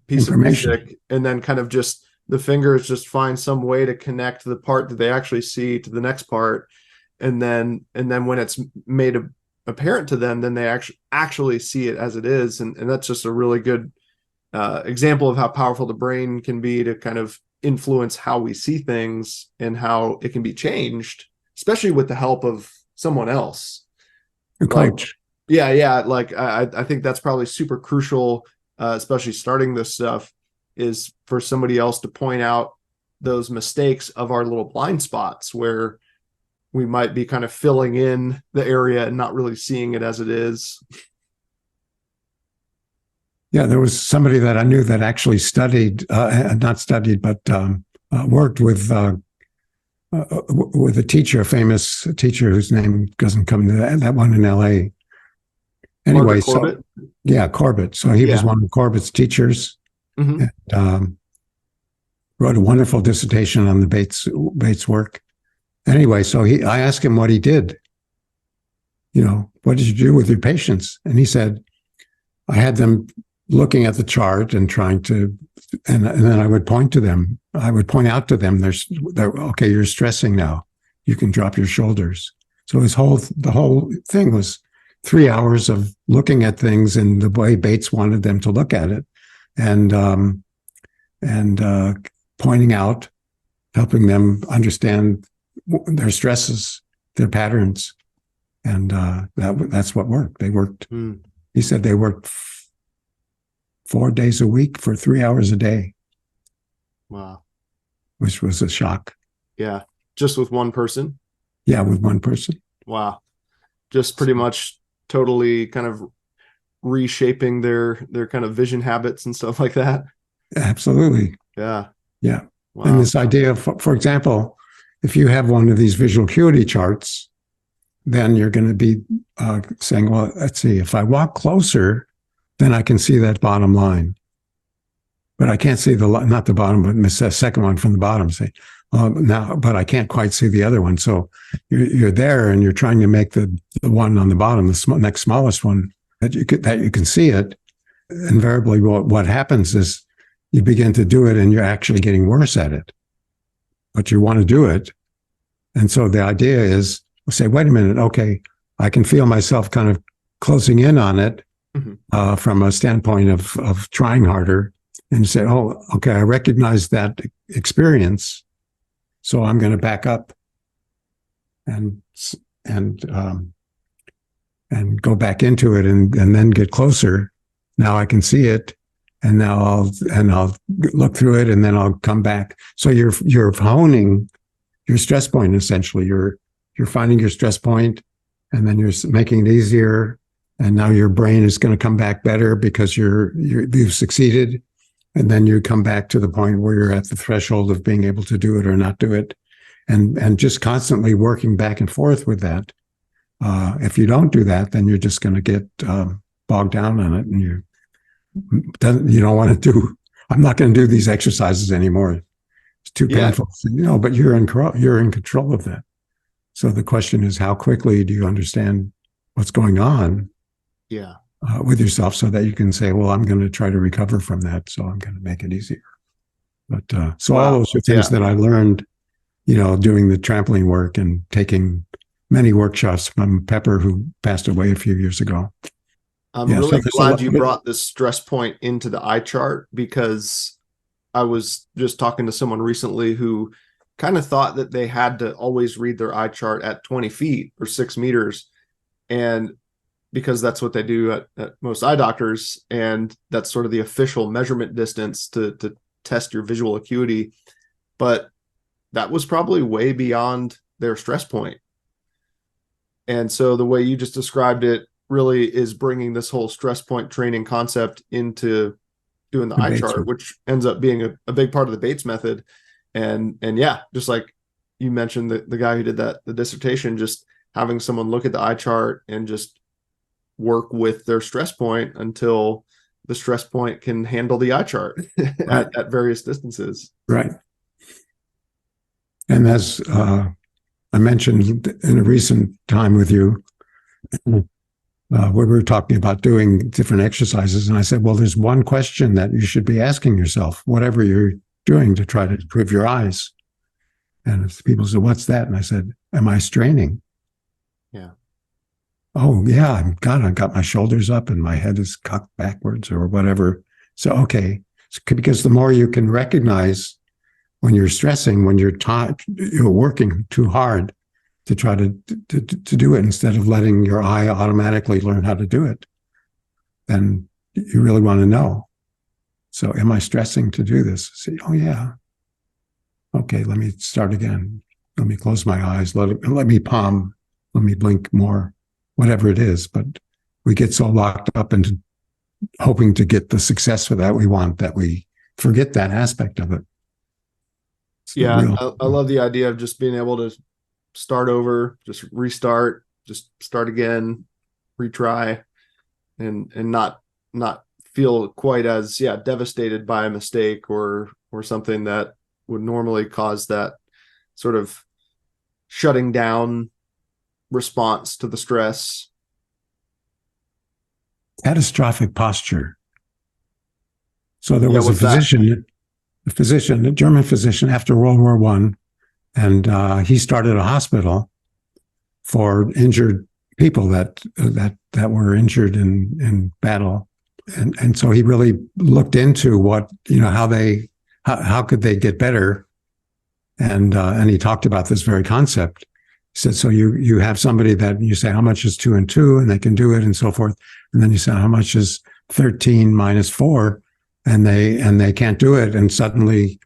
piece of music, and then kind of just the fingers just find some way to connect the part that they actually see to the next part. And then when it's made apparent to them, then they actually see it as it is. And that's just a really good example of how powerful the brain can be to kind of influence how we see things and how it can be changed, especially with the help of someone else. A coach. Yeah. Like I think that's probably super crucial, especially starting this stuff, is for somebody else to point out those mistakes of our little blind spots where we might be kind of filling in the area and not really seeing it as it is. Yeah, there was somebody that I knew that actually studied, not studied, but worked with a teacher, a famous teacher whose name doesn't come to that one in LA. Anyway, Corbett? Yeah, Corbett. So he was one of Corbett's teachers, and wrote a wonderful dissertation on the Bates work. Anyway, so I asked him what he did. What did you do with your patients? And he said, I had them looking at the chart and trying to, and then I would point to them. I would point out to them, okay, you're stressing now. You can drop your shoulders. So the whole thing was 3 hours of looking at things in the way Bates wanted them to look at it, and pointing out, helping them understand their stresses, their patterns. And that's what worked. They worked. He said they worked 4 days a week for 3 hours a day. Wow. Which was a shock. Yeah. Just with one person? Yeah, with one person. Wow. Just pretty much totally kind of reshaping their kind of vision habits and stuff like that. Absolutely. Yeah. Yeah. Wow. And this idea of, for example, if you have one of these visual acuity charts, then you're going to be saying, well, let's see, if I walk closer, then I can see that bottom line. But I can't see not the bottom, but the second one from the bottom. Say, but I can't quite see the other one. So you're there and you're trying to make the one on the bottom, the next smallest one, that you can see it. Invariably, what happens is you begin to do it and you're actually getting worse at it. But you want to do it. And so the idea is, say, wait a minute, okay, I can feel myself kind of closing in on it from a standpoint of trying harder, and say, oh, okay, I recognize that experience, so I'm going to back up and go back into it and then get closer. Now I can see it, and now I'll look through it, and then I'll come back. So you're honing your stress point, essentially. You're finding your stress point, and then you're making it easier. And now your brain is going to come back better because you've succeeded. And then you come back to the point where you're at the threshold of being able to do it or not do it. And just constantly working back and forth with that. If you don't do that, then you're just going to get bogged down on it. And you don't want to I'm not going to do these exercises anymore. It's too painful. But you're in control of that. So the question is, how quickly do you understand what's going on with yourself, so that you can say, well, I'm going to try to recover from that, so I'm going to make it easier. But all those are things that I learned, doing the trampoline work and taking many workshops from Pepper, who passed away a few years ago. I'm really glad you brought this stress point into the eye chart, because I was just talking to someone recently who kind of thought that they had to always read their eye chart at 20 feet or 6 meters. And because that's what they do at most eye doctors, and that's sort of the official measurement distance to test your visual acuity. but that was probably way beyond their stress point. And so the way you just described it really is bringing this whole stress point training concept into doing the eye chart, which ends up being a big part of the Bates method. And yeah, just like you mentioned, the guy who did the dissertation, just having someone look at the eye chart and just work with their stress point until the stress point can handle the eye chart at various distances. Right. And as I mentioned in a recent time with you, where we were talking about doing different exercises, and I said, well, there's one question that you should be asking yourself, whatever you're doing to try to improve your eyes. And people said, what's that? And I said, am I straining? Yeah. Oh, yeah, I've got my shoulders up and my head is cocked backwards or whatever. So, okay, because the more you can recognize when you're stressing, when you're working too hard to try to do it instead of letting your eye automatically learn how to do it, then you really want to know. So am I stressing to do this? Say, oh, yeah. Okay, let me start again. Let me close my eyes. Let me palm. Let me blink more, whatever it is. But we get so locked up into hoping to get the success that we want that we forget that aspect of it. Yeah, I love the idea of just being able to start over, just restart, just start again, retry, and not feel quite as devastated by a mistake or something that would normally cause that sort of shutting down response to the stress. Catastrophic posture. So there was a physician, a German physician after World War I, and he started a hospital for injured people that were injured in battle. And so he really looked into what, how could they get better? And he talked about this very concept. He said, so you have somebody that you say, how much is 2 and 2? And they can do it and so forth. And then you say, how much is 13 minus 4? And they can't do it. And suddenly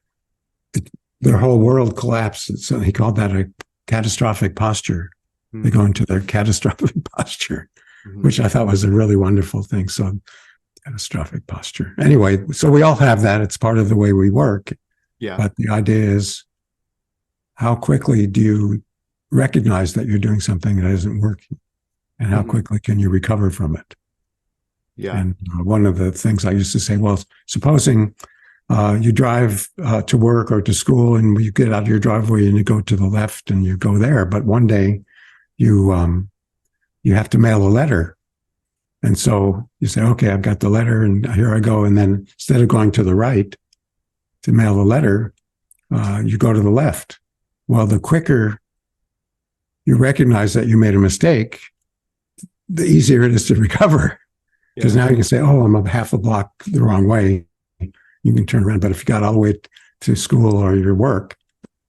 their whole world collapses. So he called that a catastrophic posture. Mm-hmm. They go into their catastrophic posture, mm-hmm. which I thought was a really wonderful thing. So catastrophic posture. Anyway, so we all have that. It's part of the way we work. Yeah. But the idea is, how quickly do you recognize that you're doing something that isn't working? And how quickly can you recover from it? Yeah. And one of the things I used to say, well, supposing you drive to work or to school and you get out of your driveway and you go to the left and you go there, but one day you have to mail a letter. And so you say, okay, I've got the letter and here I go. And then instead of going to the right to mail the letter, you go to the left. Well, the quicker you recognize that you made a mistake, the easier it is to recover. Because now you can say, oh, I'm half a block the wrong way. You can turn around. But if you got all the way to school or your work,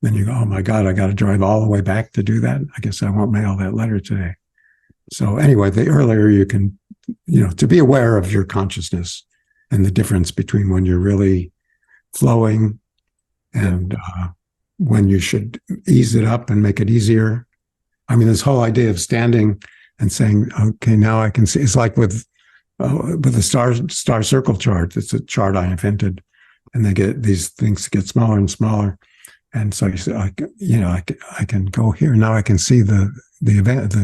then you go, oh my God, I got to drive all the way back to do that. I guess I won't mail that letter today. So anyway, the earlier you can, to be aware of your consciousness and the difference between when you're really flowing and when you should ease it up and make it easier. I mean, this whole idea of standing and saying, okay, now I can see, it's like with the star circle chart. It's a chart I invented, and they get these things get smaller and smaller. And so you say, I can go here now. I can see the event.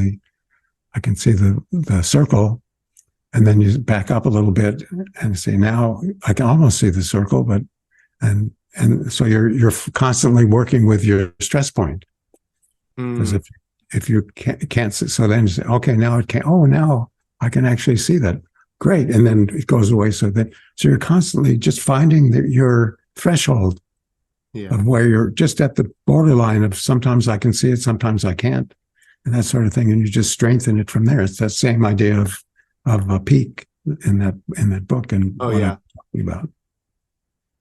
I can see the circle, and then you back up a little bit and say, now I can almost see the circle, but and so you're constantly working with your stress point. Because if you can't see, so then you say, okay, now it can't. Oh, now I can actually see that. Great. And then it goes away. So you're constantly just finding your threshold of where you're just at the borderline of sometimes I can see it, sometimes I can't, and that sort of thing. And you just strengthen it from there. It's that same idea of a peak in that book. And what I'm talking about.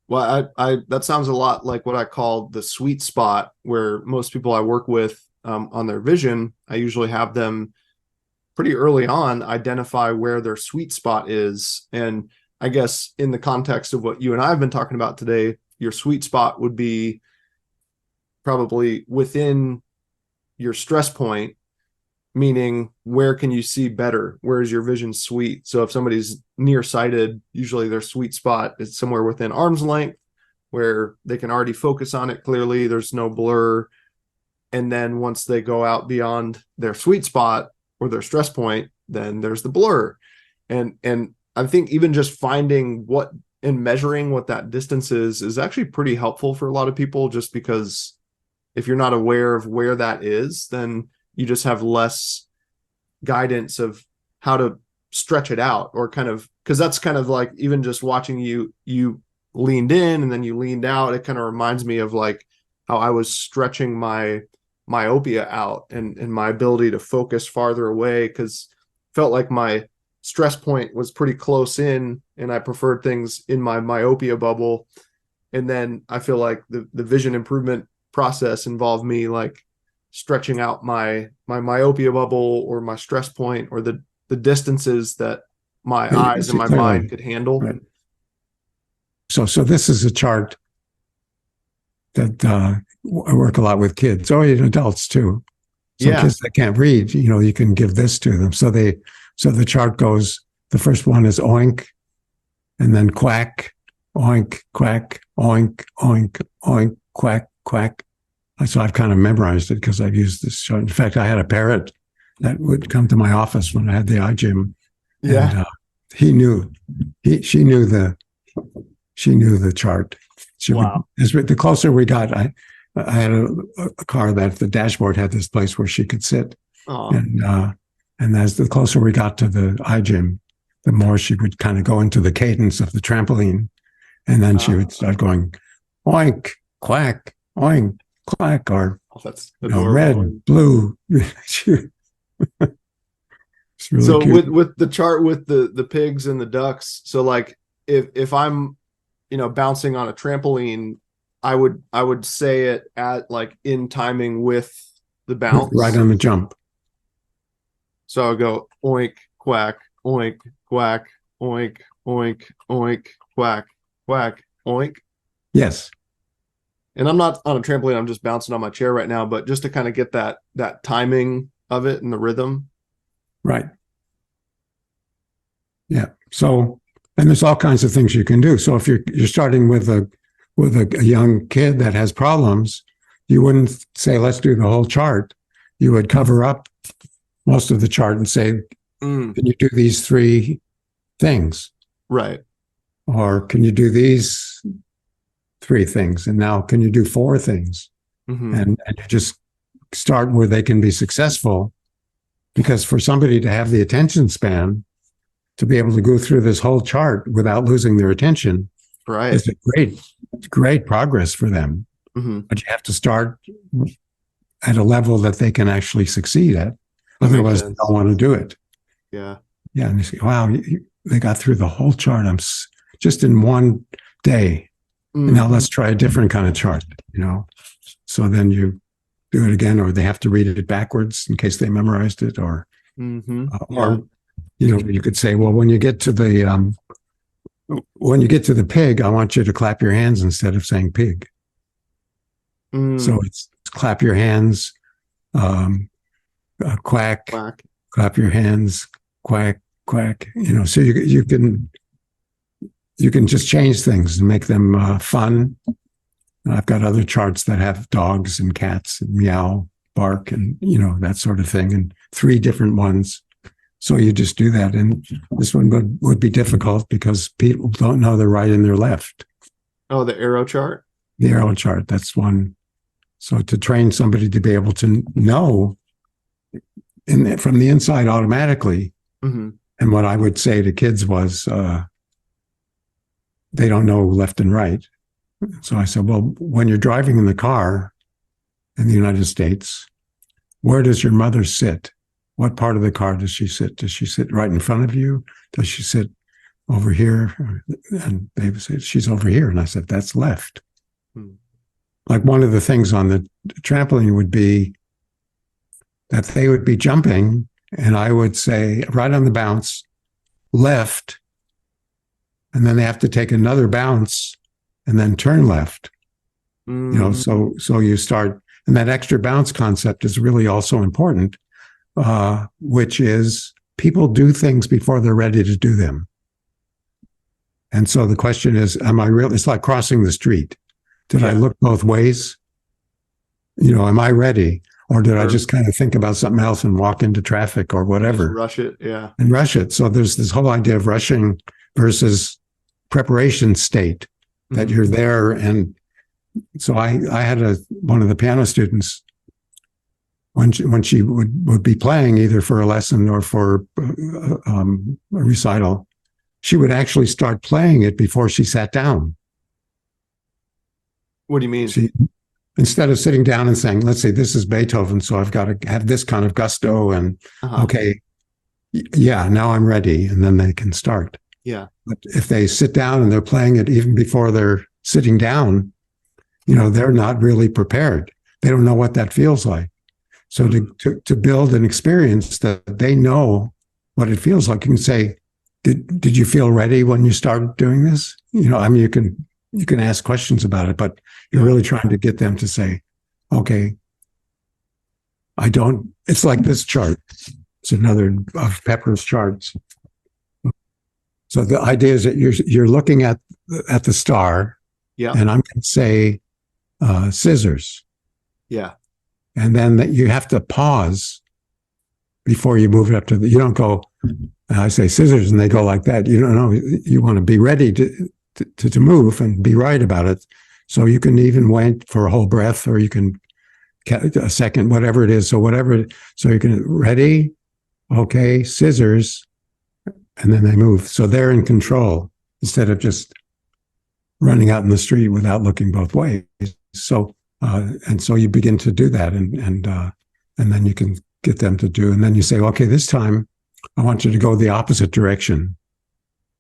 Well, I that sounds a lot like what I call the sweet spot, where most people I work with on their vision, I usually have them pretty early on identify where their sweet spot is. And I guess in the context of what you and I have been talking about today, your sweet spot would be probably within your stress point, meaning where can you see better? Where is your vision sweet? So if somebody's nearsighted, usually their sweet spot is somewhere within arm's length where they can already focus on it clearly. There's no blur. And then once they go out beyond their sweet spot or their stress point, then there's the blur. And I think even just finding what and measuring what that distance is actually pretty helpful for a lot of people, just because if you're not aware of where that is, then you just have less guidance of how to stretch it out, or kind of, because that's kind of like even just watching you leaned in and then you leaned out. It kind of reminds me of like how I was stretching my myopia out and my ability to focus farther away, because felt like my stress point was pretty close in and I preferred things in my myopia bubble. And then I feel like the vision improvement process involved me like stretching out my myopia bubble or my stress point or the distances that my eyes and my mind could handle. Right. So this is a chart that I work a lot with kids, or even adults too. So kids that can't read, you can give this to them. So the chart goes, the first one is oink, and then quack, oink, quack, oink, oink, oink, quack, quack. So I've kind of memorized it because I've used this chart. In fact, I had a parrot that would come to my office when I had the eye gym. Yeah. And she knew the chart. Wow. The closer we got, I had a car that the dashboard had this place where she could sit. Aww. And as the closer we got to the eye gym, the more she would kind of go into the cadence of the trampoline. And then she would start going, oink, quack, oink, quack, or that's red, blue. It's really so cute. with the chart with the pigs and the ducks, so like if I'm bouncing on a trampoline, I would say it at like in timing with the bounce, Right on the jump. So I'll go oink, quack, oink, quack, oink, oink, oink, quack, quack, oink. Yes. And I'm not on a trampoline, I'm just bouncing on my chair right now, but just to kind of get that timing of it and the rhythm. Right. Yeah. So, and there's all kinds of things you can do. So if you're starting with a young kid that has problems, you wouldn't say, let's do the whole chart. You would cover up most of the chart and say, can you do these 3 things? Right. Or can you do these 3 things? And now can you do 4 things? Mm-hmm. And you just start where they can be successful. Because for somebody to have the attention span to be able to go through this whole chart without losing their attention, right, is a great progress for them. Mm-hmm. But you have to start at a level that they can actually succeed at. Otherwise, they don't want to do it. Yeah. Yeah. And you say, wow, they got through the whole chart. I'm just in one day. Mm-hmm. And now let's try a different kind of chart, So then you do it again, or they have to read it backwards in case they memorized it, or you could say, well, when you get to the pig, I want you to clap your hands instead of saying pig. So it's clap your hands, quack, clap your hands, quack, quack. So you can just change things and make them fun. And I've got other charts that have dogs and cats and meow, bark, and that sort of thing, and 3 different ones. So you just do that. And this one would be difficult because people don't know their right and their left. Oh, the arrow chart? The arrow chart, that's one. So to train somebody to be able to know from the inside automatically. Mm-hmm. And what I would say to kids was, they don't know left and right. So I said, well, when you're driving in the car in the United States, where does your mother sit? What part of the car does she sit? Does she sit right in front of you? Does she sit over here? And they would say, she's over here. And I said, that's left. Like one of the things on the trampoline would be that they would be jumping, and I would say, right on the bounce, left, and then they have to take another bounce and then turn left. So you start, and that extra bounce concept is really also important, which is people do things before they're ready to do them. And so the question is, am I real? It's like crossing the street. Did I look both ways? Am I ready? Or did I just kind of think about something else and walk into traffic or whatever? Just rush it, yeah. And rush it. So there's this whole idea of rushing versus preparation state, that you're there. And so I had one of the piano students, when she would be playing either for a lesson or for a recital, she would actually start playing it before she sat down. What do you mean? Instead of sitting down and saying, let's say this is Beethoven, so I've got to have this kind of gusto and okay, yeah, now I'm ready. And then they can start. Yeah. But if they sit down and they're playing it even before they're sitting down, they're not really prepared. They don't know what that feels like. So to build an experience that they know what it feels like, you can say, did you feel ready when you started doing this? You can ask questions about it, but you're really trying to get them to say, okay, it's like this chart. It's another of Pepper's charts. So the idea is that you're looking at the star, and I'm going to say scissors. Yeah. And then that you have to pause before you move it up you don't go, I say scissors and they go like that. You don't know, you want to be ready to move and be right about it. So you can even wait for a whole breath, or you can a second, whatever it is. So you can ready, okay, scissors, and then they move. So they're in control instead of just running out in the street without looking both ways. So, and so you begin to do that, and then you can get them to do, and then you say, okay, this time I want you to go the opposite direction.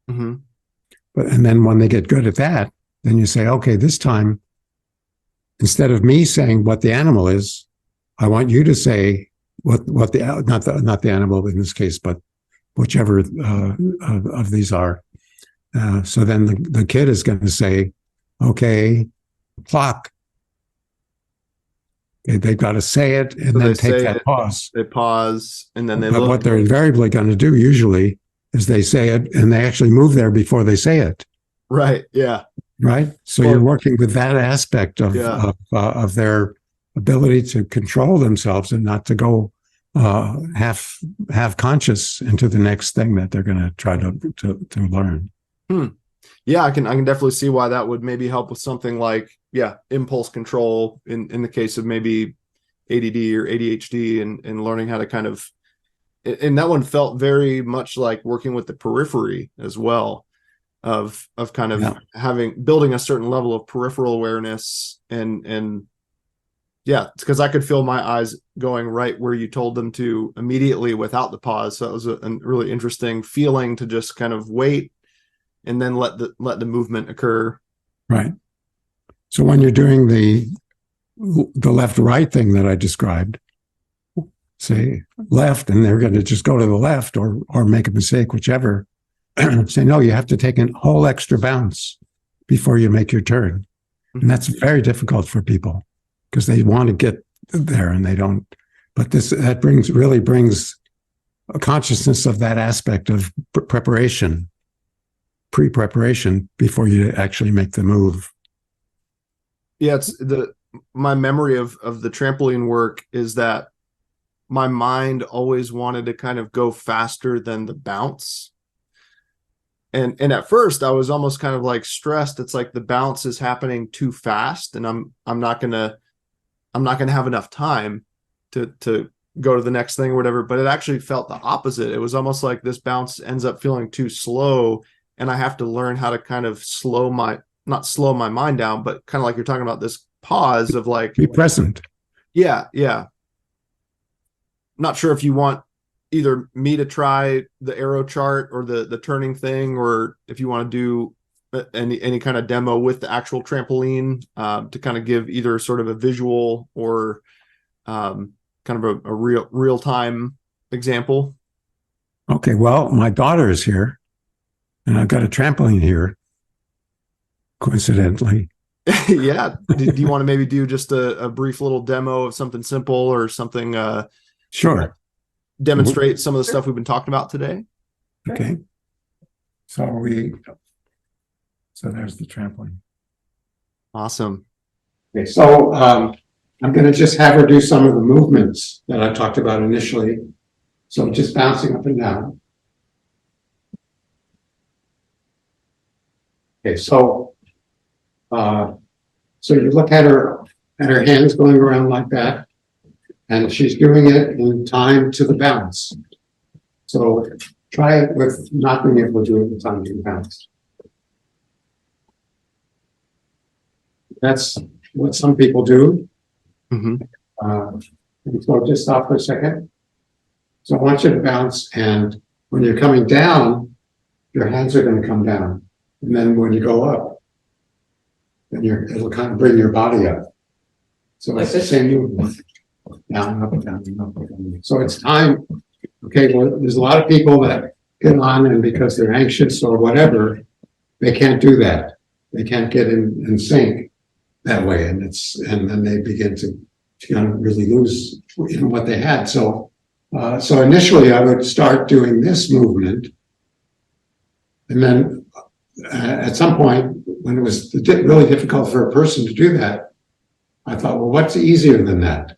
And then when they get good at that, then you say, okay, this time, instead of me saying what the animal is, I want you to say what the not the animal in this case, but whichever of these are. So then the kid is going to say, okay, clock. They've got to say it and then take that pause. They pause and then they look. But what they're invariably going to do usually is they say it and they actually move there before they say it. Right. Yeah. Right. So you're working with that aspect of their ability to control themselves and not to go half conscious into the next thing that they're going to try to learn. Yeah, I can definitely see why that would maybe help with something like impulse control in the case of maybe ADD or ADHD and learning how to kind of, and that one felt very much like working with the periphery as well, of kind of building a certain level of peripheral awareness and it's because I could feel my eyes going right where you told them to immediately without the pause. So that was a really interesting feeling to just kind of wait and then let the movement occur. Right. So when you're doing the left-right thing that I described, say left, and they're going to just go to the left or make a mistake, whichever. Say, no, you have to take a whole extra bounce before you make your turn. And that's very difficult for people because they want to get there and they don't. But that really brings a consciousness of that aspect of preparation, pre-preparation before you actually make the move. Yeah, it's my memory of the trampoline work is that my mind always wanted to kind of go faster than the bounce. And at first I was almost kind of like stressed. It's like the bounce is happening too fast and I'm not gonna have enough time to go to the next thing or whatever. But it actually felt the opposite. It was almost like this bounce ends up feeling too slow, and I have to learn how to kind of not slow my mind down, but kind of like you're talking about this pause of like be present. Yeah. Not sure if you want either me to try the arrow chart or the turning thing, or if you want to do any kind of demo with the actual trampoline to kind of give either sort of a visual or kind of a real-time example. Okay, well, my daughter is here and I've got a trampoline here, coincidentally. Yeah. Do you want to maybe do just a brief little demo of something simple or something? Sure. Demonstrate some of the stuff we've been talking about today. Okay. So there's the trampoline. Awesome. Okay, so I'm going to just have her do some of the movements that I talked about initially. So just bouncing up and down. Okay, so you look at her hands going around like that, and she's doing it in time to the bounce. So try it with not being able to do it in time to the bounce. That's what some people do. So just stop for a second. So I want you to bounce, and when you're coming down, your hands are going to come down. And then when you go up, then it'll kind of bring your body up. So it's the same movement. Down, up, down, up, down. So it's time. Okay, well, there's a lot of people that get on, and because they're anxious or whatever, they can't do that. They can't get in sync that way, and then they begin to kind of really lose what they had. So initially I would start doing this movement, and then at some point when it was really difficult for a person to do that, I thought, well, what's easier than that?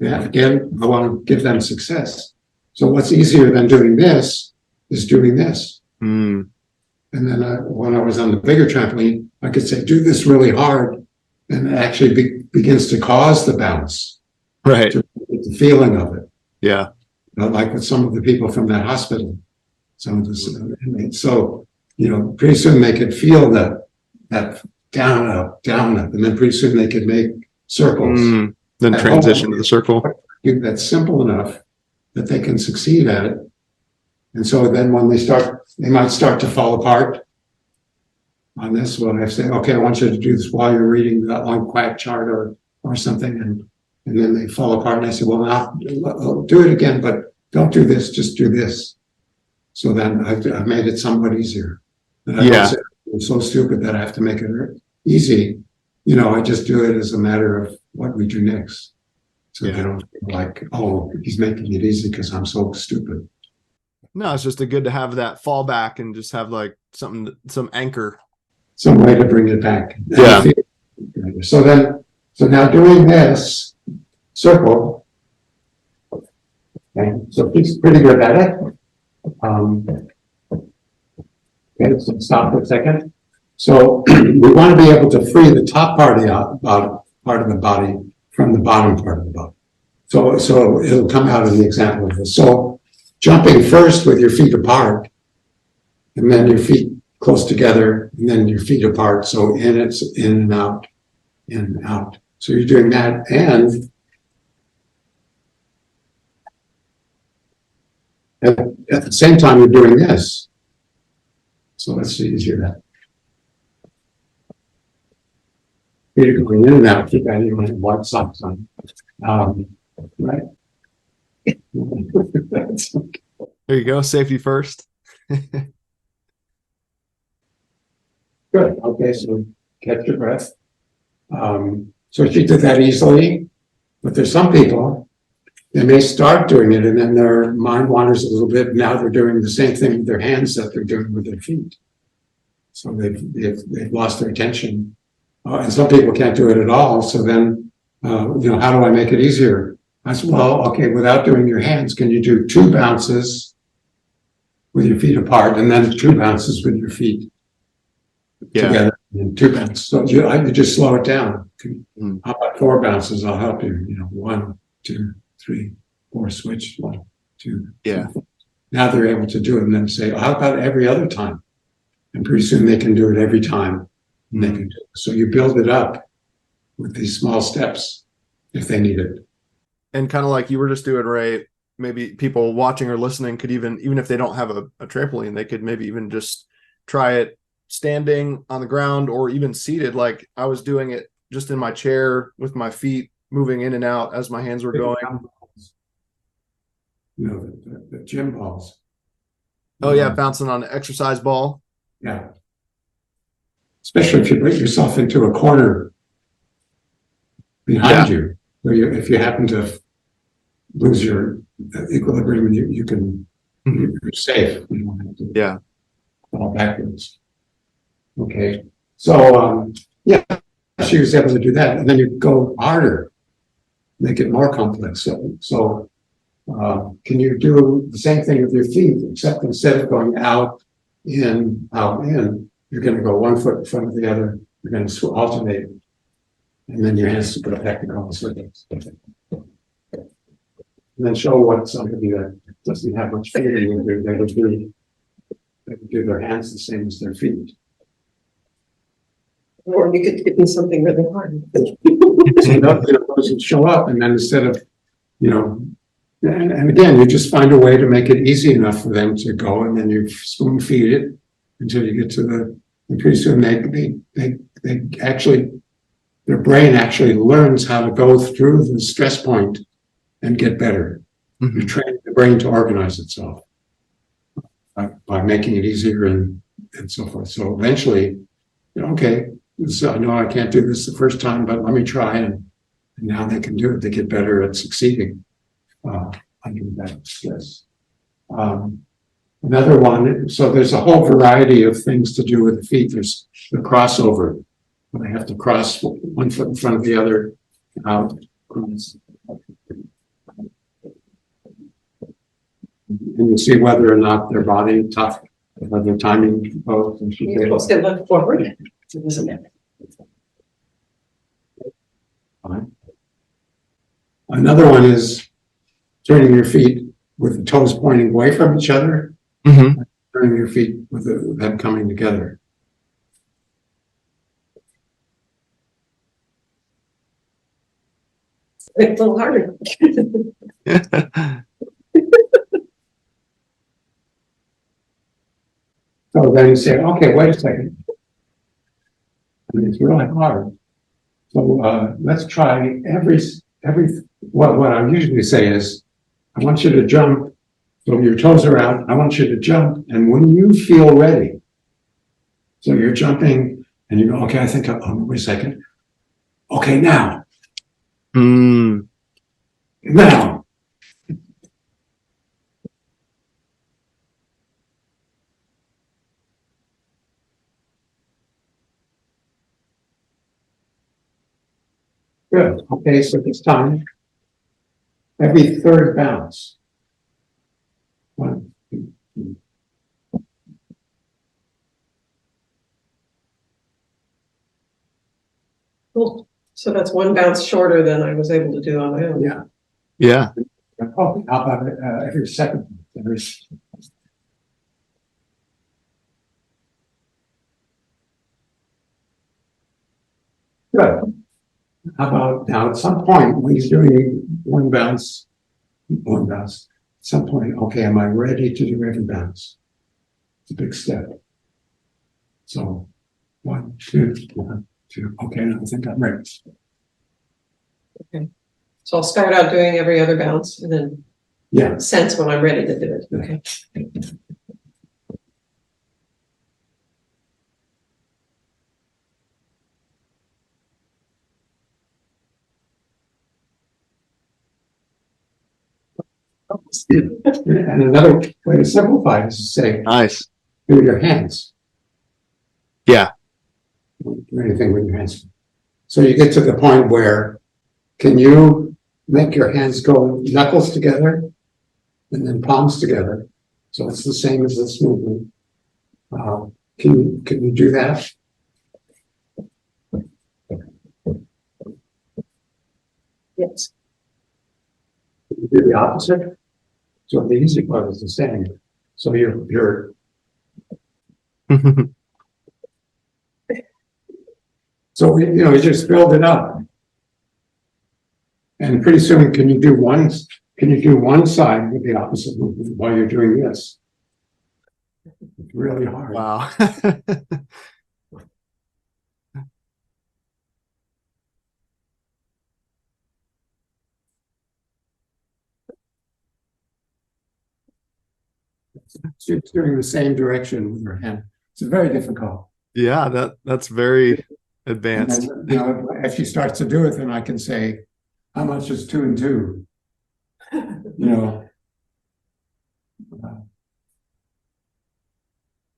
Yeah, again, I want to give them success. So what's easier than doing this is doing this. And then when I was on the bigger trampoline, I could say, do this really hard, and it actually begins to cause the bounce. Right. To get the feeling of it. Yeah. Like with some of the people from that hospital, some of the inmates. So, pretty soon they could feel that down, up, and then pretty soon they could make circles. Then transition to the circle. That's simple enough that they can succeed at it. And so then when they might start to fall apart on this one. I say, okay, I want you to do this while you're reading that long quiet chart or something. And then they fall apart. And I say, well, now I'll do it again, but don't do this, just do this. So then I've made it somewhat easier. And I don't say I'm so stupid that I have to make it easy. I just do it as a matter of what we do next. So they don't feel like, oh, he's making it easy because I'm so stupid. No, it's just good to have that fallback and just have like some anchor. Some way to bring it back. Yeah. So now doing this circle, okay, so he's pretty good at it. Okay, so stop for a second. So we want to be able to free the top part of the body from the bottom part of the body. So it'll come out in the example of this. So jumping first with your feet apart, and then your feet close together, and then your feet apart. So it's in and out, in and out. So you're doing that, and at the same time you're doing this. So let's see, easier that. Feet are going in and out. Keep that in with white socks on. Right. There you go. Safety first. Good. Okay, so catch your breath. So she did that easily, but there's some people, they may start doing it and then their mind wanders a little bit. Now they're doing the same thing with their hands that they're doing with their feet. So they've lost their attention. And some people can't do it at all. So then, how do I make it easier? I said, well, okay, without doing your hands, can you do 2 bounces with your feet apart and then 2 bounces with your feet together and 2 bounces? So you just slow it down. How about 4 bounces? I'll help you. 1, 2, 3, 4, switch, 1, 2. Yeah. 3. Now they're able to do it and then say, how about every other time? And pretty soon they can do it every time. And they can do it. So you build it up with these small steps if they need it. And kind of like you were just doing, right? Maybe people watching or listening could even if they don't have a trampoline, they could maybe even just try it standing on the ground or even seated. Like I was doing it just in my chair with my feet moving in and out as my hands were going. The gym balls. Oh yeah, bouncing on an exercise ball. Yeah. especially if you put yourself into a corner behind you, where if you happen to lose your equilibrium, you can, you're safe. You don't have to fall backwards. Okay. So, yeah, she was able to do that. And then you go harder, make it more complex. So can you do the same thing with your feet, except instead of going out, in, you're going to go 1 foot in front of the other. You're going to alternate. And then your hands go back and go circles. And then show what somebody that doesn't have much feeling would do. They would do their hands the same as their feet. Or you could give me something really hard. So those would show up, and then instead of, and again, you just find a way to make it easy enough for them to go, and then you spoon feed it until you get to and pretty soon they actually, their brain actually learns how to go through the stress point and get better. Mm-hmm. You train the brain to organize itself by making it easier and so forth. So eventually, okay, so I know I can't do this the first time, but let me try, and now they can do it. They get better at succeeding under that stress. Another one, so there's a whole variety of things to do with the feet. There's the crossover. They have to cross 1 foot in front of the other out. And you see whether or not their body tough, whether their timing both. You're supposed to look forward, isn't it? Fine. Another one is turning your feet with the toes pointing away from each other. Mm-hmm. Turning your feet with them coming together. It's a little harder. So then you say, okay, wait a second. I mean, it's really hard. So let's try what I usually say is, I want you to jump. So your toes are out. I want you to jump. And when you feel ready, so you're jumping and you go, okay, I think, wait a second. Okay, now. Now. Good. Okay, so this time, every third bounce. 1, 2, 3. Cool. So that's one bounce shorter than I was able to do on my own. Yeah. Yeah. Oh, how about every second? Good. How about now at some point when he's doing one bounce, at some point, okay, am I ready to do every bounce? It's a big step. So 1, 2, 1, 2. Okay, now I think I'm ready. Okay. So I'll start out doing every other bounce and then sense when I'm ready to do it. Okay. And another way to simplify is to say, nice. Do your hands. Yeah. Don't do anything with your hands. So you get to the point where, can you make your hands go knuckles together and then palms together? So it's the same as this movement. Can you do that? Yes. Can you do the opposite? So the easy part is the same. So you're so you just build it up, and pretty soon can you do one side with the opposite movement while you're doing this? It's really hard. Wow. She's doing the same direction with her hand. It's very difficult. Yeah, that's very And advanced. then, if she starts to do it, then I can say, how much is 2 and 2? You know,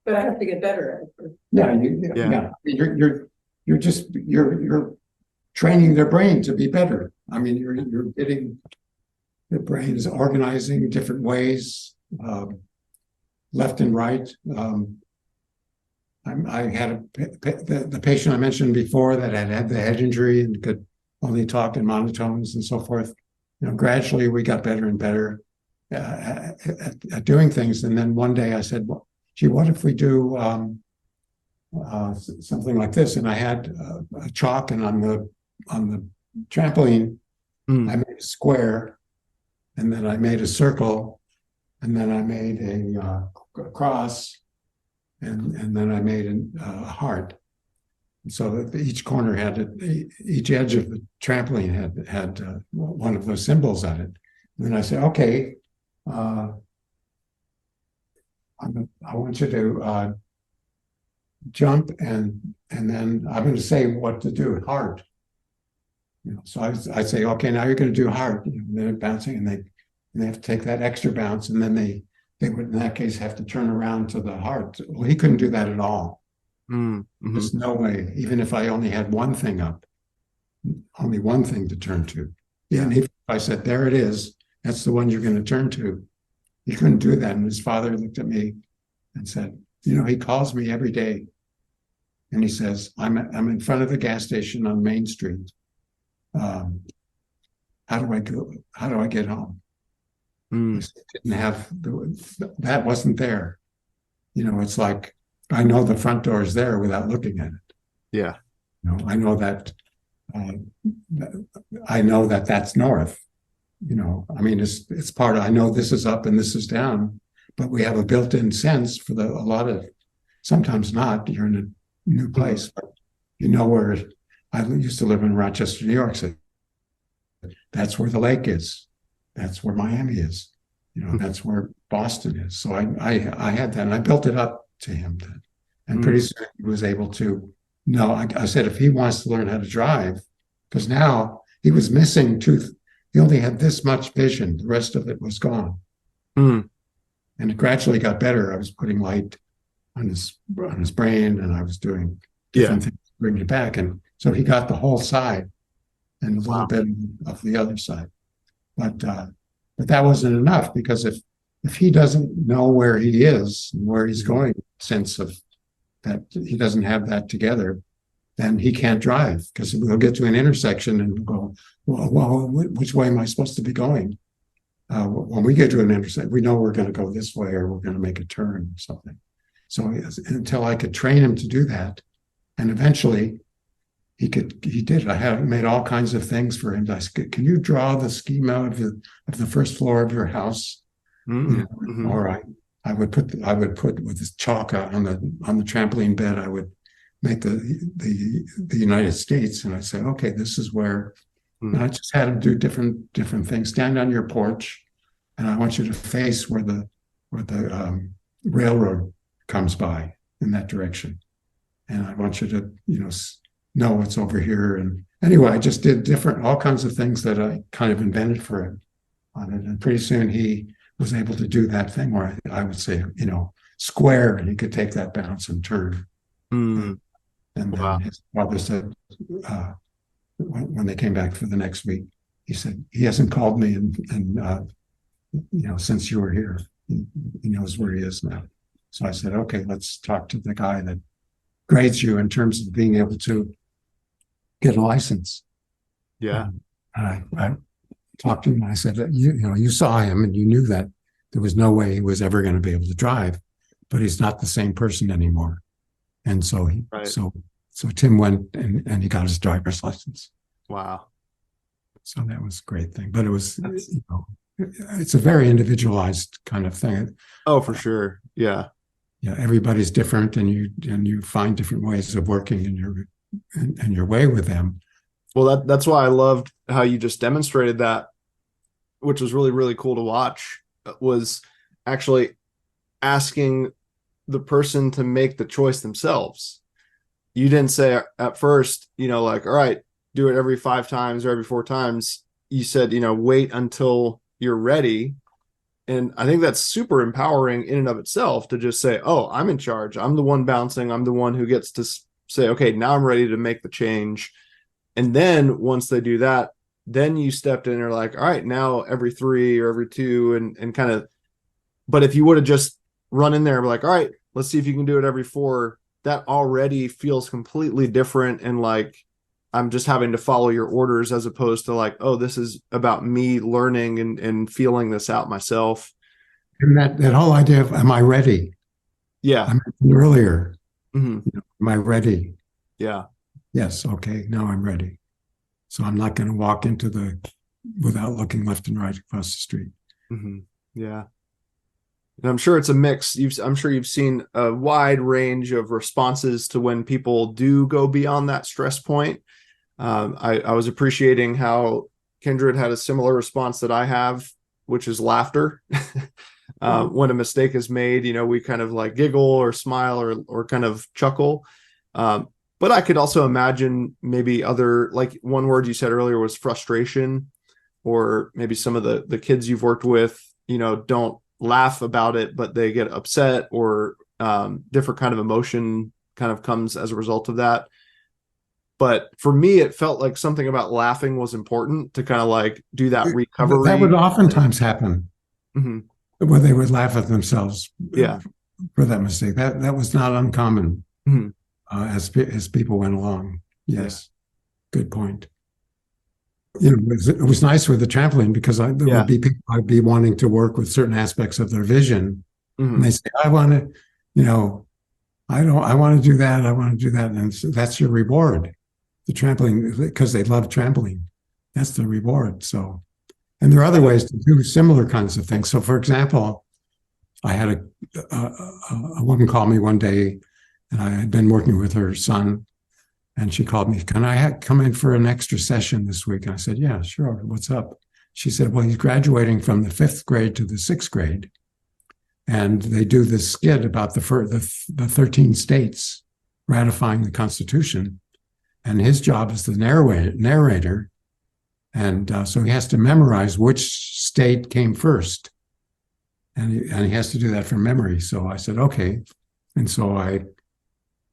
But I have to get better at it. yeah, Yeah. yeah. You're training their brain to be better. I mean, you're getting the brain is organizing different ways, left and right. I had the patient I mentioned before that had the head injury and could only talk in monotones and so forth. Gradually we got better and better at doing things. And then one day I said, well, gee, what if we do something like this? And I had a chalk, and on the trampoline, I made a square, and then I made a circle, and then I made a cross, and then I made a heart. So that each corner each edge of the trampoline had one of those symbols on it. And then I said, okay, I want you to jump, and then I'm going to say what to do. Heart. So I say, okay, now you're going to do heart. And they're bouncing, and they have to take that extra bounce, and then they would, in that case, have to turn around to the heart. Well, he couldn't do that at all. Mm-hmm. There's no way, even if I only had one thing up, only one thing to turn to. Yeah. And if I said, there it is, that's the one you're going to turn to. He couldn't do that. And his father looked at me and said, he calls me every day. And he says, I'm in front of the gas station on Main Street. How do I go? How do I get home? Didn't have that wasn't there. It's like, I know the front door is there without looking at it. Yeah. I know that. I know that that's north. I mean, it's part of. I know this is up and this is down, but we have a built-in sense for a lot of. Sometimes not. You're in a new place, but where. I used to live in Rochester, New York. So that's where the lake is. That's where Miami is. That's where Boston is. So I had that, and I built it up to him then. And pretty soon he was able to know. I said, if he wants to learn how to drive, because now he was missing he only had this much vision. The rest of it was gone. And it gradually got better. I was putting light on his brain, and I was doing different things to bring it back. And so he got the whole side and a little bit of the other side. But that wasn't enough, because if he doesn't know where he is and where he's going, sense of that he doesn't have that together, then he can't drive, because we'll get to an intersection and we'll go, well, which way am I supposed to be going? When we get to an intersection, we know we're going to go this way, or we're going to make a turn or something. So until I could train him to do that, and eventually he did. I made all kinds of things for him. I said, can you draw the schema of the first floor of your house? Or I would put with this chalk on the trampoline bed. I would make the United States, and I'd say, okay, this is where. And I just had him do different things. Stand on your porch, and I want you to face where the railroad comes by in that direction, and I want you to know what's over here. And anyway, I just did all kinds of things that I kind of invented for him on it, and pretty soon he was able to do that thing where I would say, square, and he could take that bounce and turn. And then his father said, when they came back for the next week, he said, he hasn't called me and since you were here. He knows where he is now. So I said, okay, let's talk to the guy that grades you in terms of being able to get a license. Yeah. I talked to him, and I said, you saw him and you knew that there was no way he was ever going to be able to drive, but he's not the same person anymore. And so So Tim went and he got his driver's license. Wow. So that was a great thing. But it was, it's a very individualized kind of thing. Oh, for sure. Yeah. Yeah. Everybody's different, and you find different ways of working in your way with them. Well, that's why I loved how you just demonstrated that, which was really, really cool to watch, was actually asking the person to make the choice themselves. you didn't say at first, like, all right, do it every 5 times or every 4 times. You said, wait until you're ready. And I think that's super empowering in and of itself to just say, oh, I'm in charge. I'm the one bouncing. I'm the one who gets to say, okay, now I'm ready to make the change. And then once they do that, then you stepped in and are like, all right, now every 3 or every 2 and kind of, but if you would have just run in there and be like, all right, let's see if you can do it every 4, that already feels completely different. And like, I'm just having to follow your orders as opposed to like, oh, this is about me learning and feeling this out myself. And that whole idea of, am I ready? Yeah. I mentioned earlier, Mm-hmm. am I ready? Yeah. Yes. Okay. Now I'm ready. So I'm not going to walk without looking left and right across the street. Mm-hmm. Yeah. And I'm sure it's a mix. I'm sure you've seen a wide range of responses to when people do go beyond that stress point. I was appreciating how Kindred had a similar response that I have, which is laughter. When a mistake is made, we kind of like giggle or smile or kind of chuckle. But I could also imagine maybe other, like one word you said earlier was frustration, or maybe some of the kids you've worked with, don't laugh about it, but they get upset, or different kind of emotion kind of comes as a result of that. But for me, it felt like something about laughing was important to kind of like do that recovery. That would oftentimes happen, mm-hmm. where they would laugh at themselves yeah. for that mistake. That was not uncommon mm-hmm. As people went along. Yes, yeah. Good point. It was nice with the trampoline because there would be people I'd be wanting to work with certain aspects of their vision. Mm-hmm. And they say, I want to, I want to do that. I want to do that. And so that's your reward. The trampoline, because they love trampoline. That's the reward. So, and there are other ways to do similar kinds of things. So for example, I had a woman call me one day, and I had been working with her son, and she called me, can I come in for an extra session this week? And I said, yeah, sure. What's up? She said, well, he's graduating from the 5th grade to the 6th grade. And they do this skit about the 13 states ratifying the Constitution. And his job is the narrator. And so he has to memorize which state came first. And he has to do that from memory. So I said, okay. And so I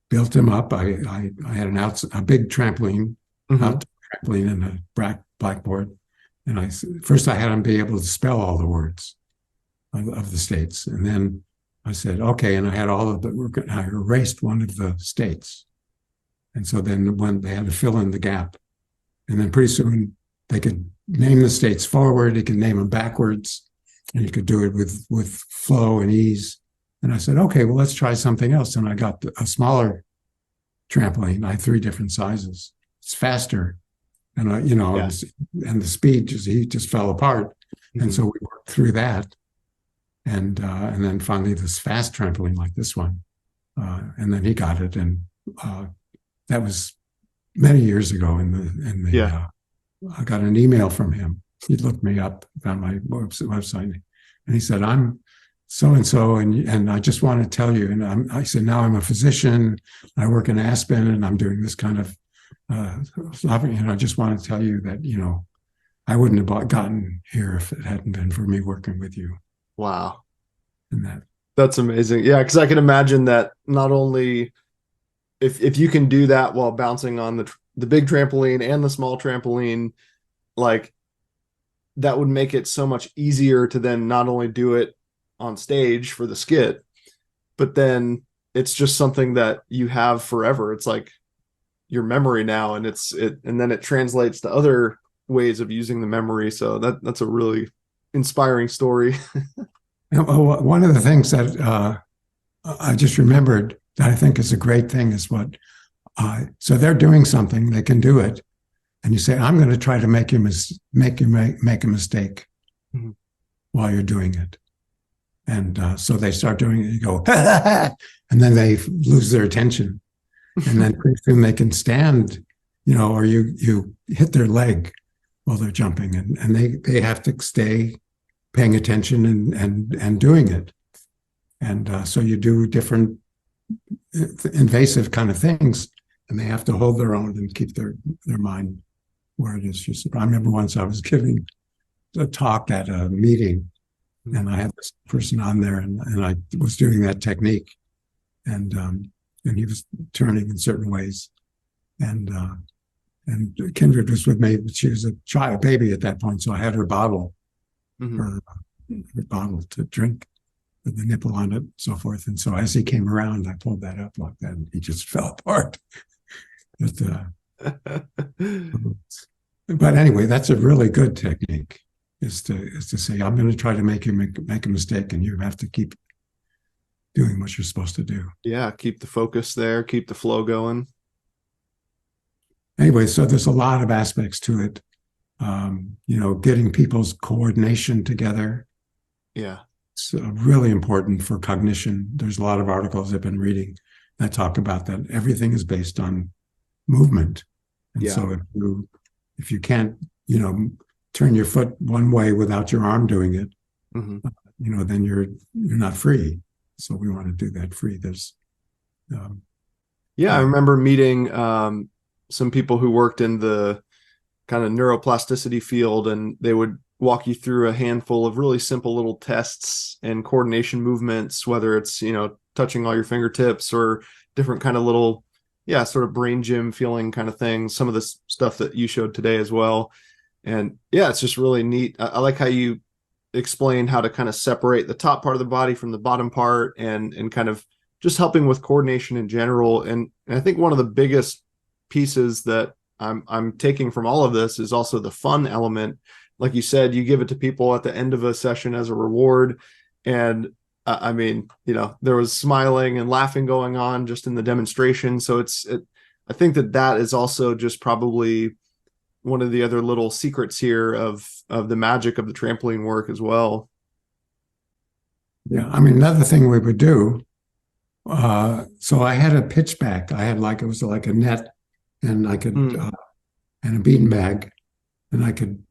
built him up. I had a big trampoline, mm-hmm. outdoor trampoline and a blackboard. And first I had him be able to spell all the words of the states. And then I said, okay. And I had I erased one of the states. And so then when they had to fill in the gap, and then pretty soon they could name the states forward, they could name them backwards, and you could do it with flow and ease. And I said, okay, well, let's try something else. And I got a smaller trampoline. I had 3 different sizes. It's faster. And, and the speed, he just fell apart. Mm-hmm. And so we worked through that. And then finally this fast trampoline like this one. And then he got it. And that was many years ago I got an email from him. He looked me up, found my website, and he said, I'm so-and-so, and I just want to tell you, and I said, now I'm a physician, I work in Aspen, and I'm doing this kind of, I just want to tell you that, I wouldn't have gotten here if it hadn't been for me working with you. Wow. And that's amazing. Yeah, because I can imagine that not only if you can do that while bouncing on the big trampoline and the small trampoline, like that would make it so much easier to then not only do it on stage for the skit, but then it's just something that you have forever. It's like your memory now, and and then it translates to other ways of using the memory. So that's a really inspiring story. One of the things that I just remembered that I think is a great thing is so they're doing something, they can do it, and you say, I'm going to try to make you make a mistake mm-hmm. while you're doing it. And so they start doing it, you go, and then they lose their attention. And then pretty soon they can stand, or you hit their leg while they're jumping, and they have to stay paying attention and doing it. And so you do different invasive kind of things, and they have to hold their own and keep their mind where it is. I remember once I was giving a talk at a meeting, and I had this person on there, and I was doing that technique, and he was turning in certain ways, and Kindred was with me, but she was a baby at that point, so I had her bottle, her bottle to drink with the nipple on it, and so forth. And so as he came around, I pulled that up like that, and he just fell apart. But anyway, that's a really good technique. Is to say, I'm going to try to make you make a mistake, and you have to keep doing what you're supposed to do. Yeah, keep the focus there, keep the flow going. Anyway, so there's a lot of aspects to it. Getting people's coordination together. Yeah. It's really important for cognition. There's a lot of articles I've been reading that talk about that. Everything is based on movement. And so if you can't, turn your foot one way without your arm doing it, then you're not free. So we want to do that free. There's I remember meeting some people who worked in the kind of neuroplasticity field, and they would walk you through a handful of really simple little tests and coordination movements, whether it's, touching all your fingertips or different kind of little, sort of brain gym feeling kind of things. Some of the stuff that you showed today as well. And it's just really neat. I like how you explain how to kind of separate the top part of the body from the bottom part, and kind of just helping with coordination in general. And I think one of the biggest pieces that I'm taking from all of this is also the fun element. Like you said, you give it to people at the end of a session as a reward. And there was smiling and laughing going on just in the demonstration. So I think that is also just probably one of the other little secrets here of the magic of the trampoline work as well. Yeah. Another thing we would do, so I had a pitch back. I had it was like a net, and I could, and a bean bag, and I could,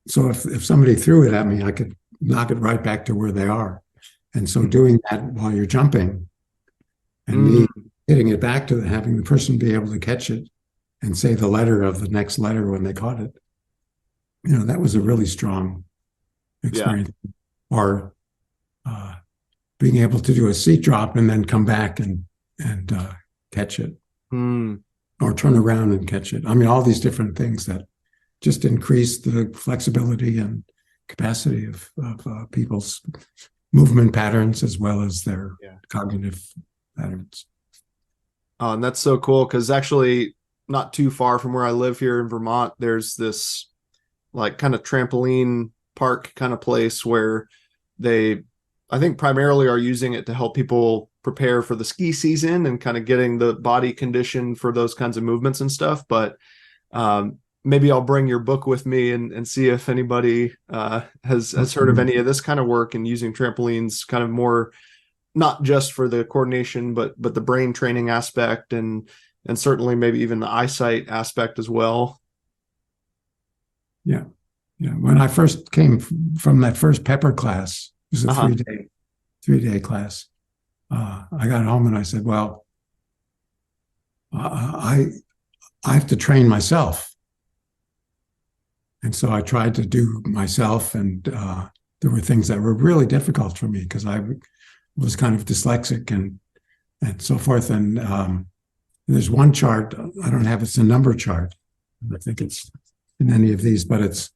so if somebody threw it at me, I could knock it right back to where they are. And so doing that while you're jumping, and me hitting it back to having the person be able to catch it and say the letter of the next letter when they caught it, that was a really strong experience. Yeah. Or being able to do a seat drop and then come back and catch it, or turn around and catch it. All these different things that just increase the flexibility and capacity of people's movement patterns as well as their cognitive patterns. And that's so cool, because actually not too far from where I live here in Vermont, there's this like kind of trampoline park kind of place where they, I think, primarily are using it to help people prepare for the ski season and kind of getting the body conditioned for those kinds of movements and stuff. But maybe I'll bring your book with me and see if anybody has heard of any of this kind of work and using trampolines kind of more, not just for the coordination, but the brain training aspect, and certainly maybe even the eyesight aspect as well. Yeah. When I first came from that first pepper class, it was a 3-day class. I got home and I said, well, I have to train myself. And so I tried to do myself, and there were things that were really difficult for me because I was kind of dyslexic and so forth. And there's one chart, I don't have, it's a number chart. I think it's in any of these, but it's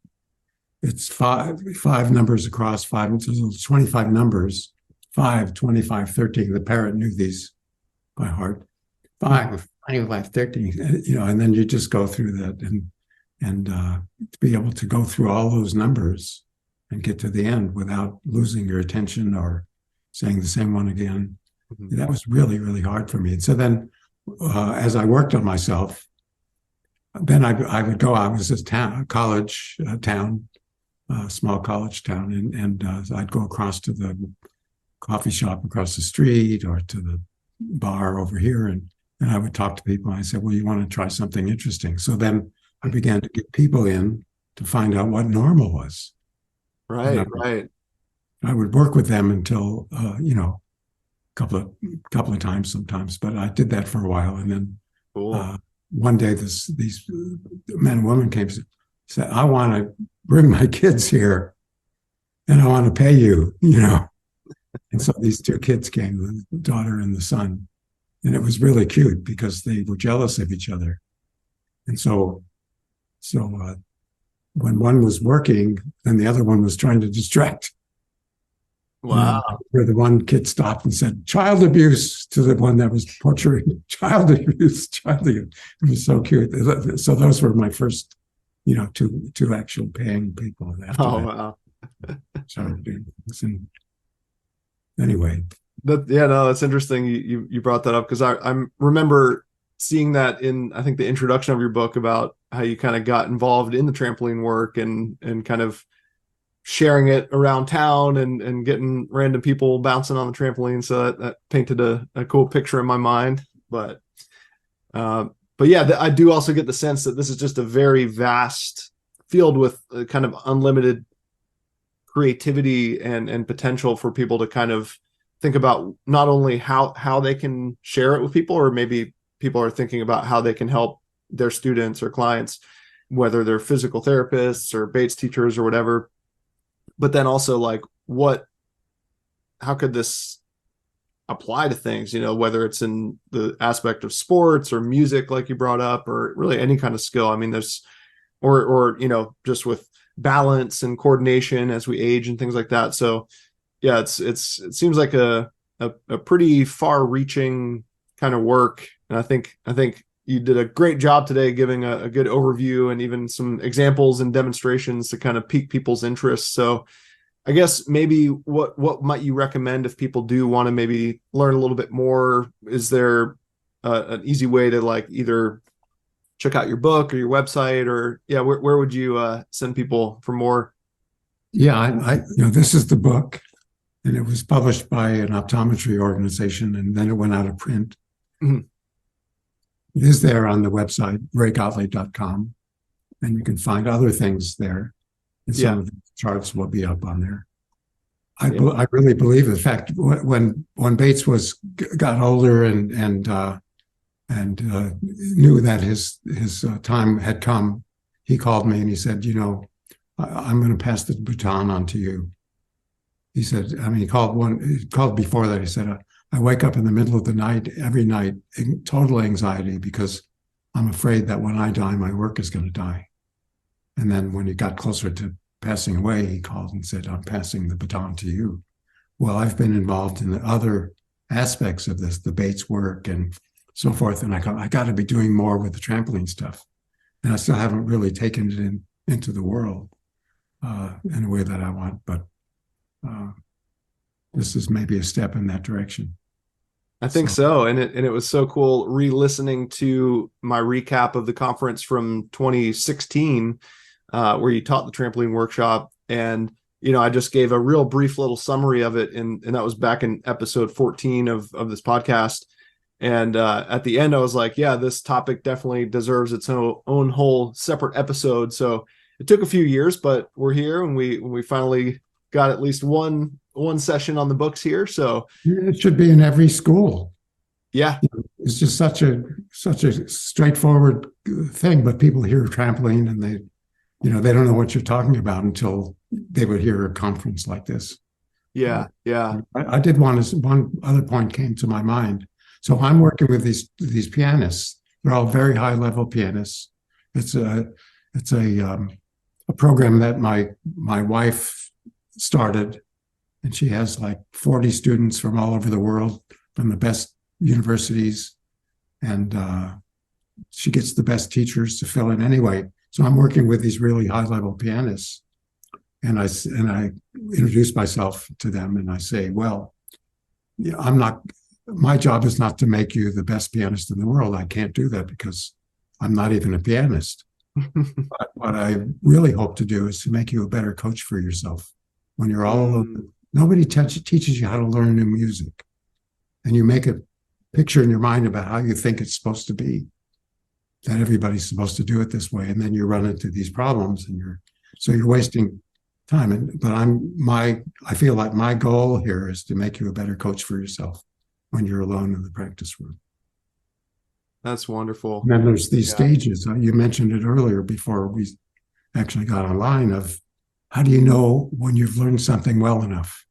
five numbers across, there's 25 numbers, 5, 25, 13. The parrot knew these by heart. 5, 25, 13, and then you just go through that and to be able to go through all those numbers and get to the end without losing your attention or saying the same one again. That was really, really hard for me. And so then as I worked on myself, then I would go, I was a small college town, and I'd go across to the coffee shop across the street or to the bar over here, and I would talk to people. And I said, well, you want to try something interesting? So then I began to get people in to find out what normal was. Right. I would work with them until, a couple of times sometimes, but I did that for a while. And then Cool. One day, these men and women came and said, "I want to bring my kids here, and I want to pay you." And so these two kids came, the daughter and the son, and it was really cute because they were jealous of each other. And so when one was working, then the other one was trying to distract. Wow. Where the one kid stopped and said, "Child abuse," to the one that was portraying child abuse. It was so cute. So those were my first, two actual paying people. Wow. So anyway. That's interesting. You brought that up because I remember seeing that in, I think, the introduction of your book about how you kind of got involved in the trampoline work and kind of sharing it around town and getting random people bouncing on the trampoline. So that painted a cool picture in my mind. But yeah, I do also get the sense that this is just a very vast field with a kind of unlimited creativity and potential for people to kind of think about not only how they can share it with people, or maybe people are thinking about how they can help their students or clients, whether they're physical therapists or Bates teachers or whatever, but then also like how could this apply to things, whether it's in the aspect of sports or music, like you brought up, or really any kind of skill. I mean, there's, or just with balance and coordination as we age and things like that. So yeah, it seems like a pretty far reaching kind of work. And I think you did a great job today giving a good overview and even some examples and demonstrations to kind of pique people's interest. So I guess maybe what might you recommend if people do want to maybe learn a little bit more? Is there an easy way to like either check out your book or your website, or where would you send people for more? Yeah, I this is the book, and it was published by an optometry organization, and then it went out of print. Mm-hmm. It is there on the website, raygottlieb.com, and you can find other things there. And some of the charts will be up on there. I really believe, in fact, when Bates got older and knew that his time had come, he called me and he said, "I'm going to pass the baton on to you." He said, he called before that. He said, "I wake up in the middle of the night, every night, in total anxiety because I'm afraid that when I die, my work is going to die." And then when he got closer to passing away, he called and said, "I'm passing the baton to you." Well, I've been involved in the other aspects of this, the Bates work and so forth. And I got to be doing more with the trampoline stuff. And I still haven't really taken it into the world in a way that I want. But this is maybe a step in that direction. I think so. And it was so cool re-listening to my recap of the conference from 2016, where you taught the trampoline workshop. And, I just gave a real brief little summary of it. And that was back in episode 14 of this podcast. And at the end, I was like, yeah, this topic definitely deserves its own whole separate episode. So it took a few years, but we're here, and we finally got at least one session on the books here. So it should be in every school. Yeah. It's just such a straightforward thing, but people hear trampoline and they don't know what you're talking about until they would hear a conference like this. Yeah. Yeah. I did one other point came to my mind. So I'm working with these pianists. They're all very high level pianists. It's a program that my wife started, and she has like 40 students from all over the world, from the best universities, and she gets the best teachers to fill in anyway. So I'm working with these really high level pianists, and I introduce myself to them, and I say, well, my job is not to make you the best pianist in the world. I can't do that because I'm not even a pianist. But what I really hope to do is to make you a better coach for yourself. When you're all alone, nobody teaches you how to learn new music. And you make a picture in your mind about how you think it's supposed to be, that everybody's supposed to do it this way. And then you run into these problems, and you're wasting time. But I feel like my goal here is to make you a better coach for yourself when you're alone in the practice room. That's wonderful. And then there's these stages. You mentioned it earlier before we actually got online of how do you know when you've learned something well enough?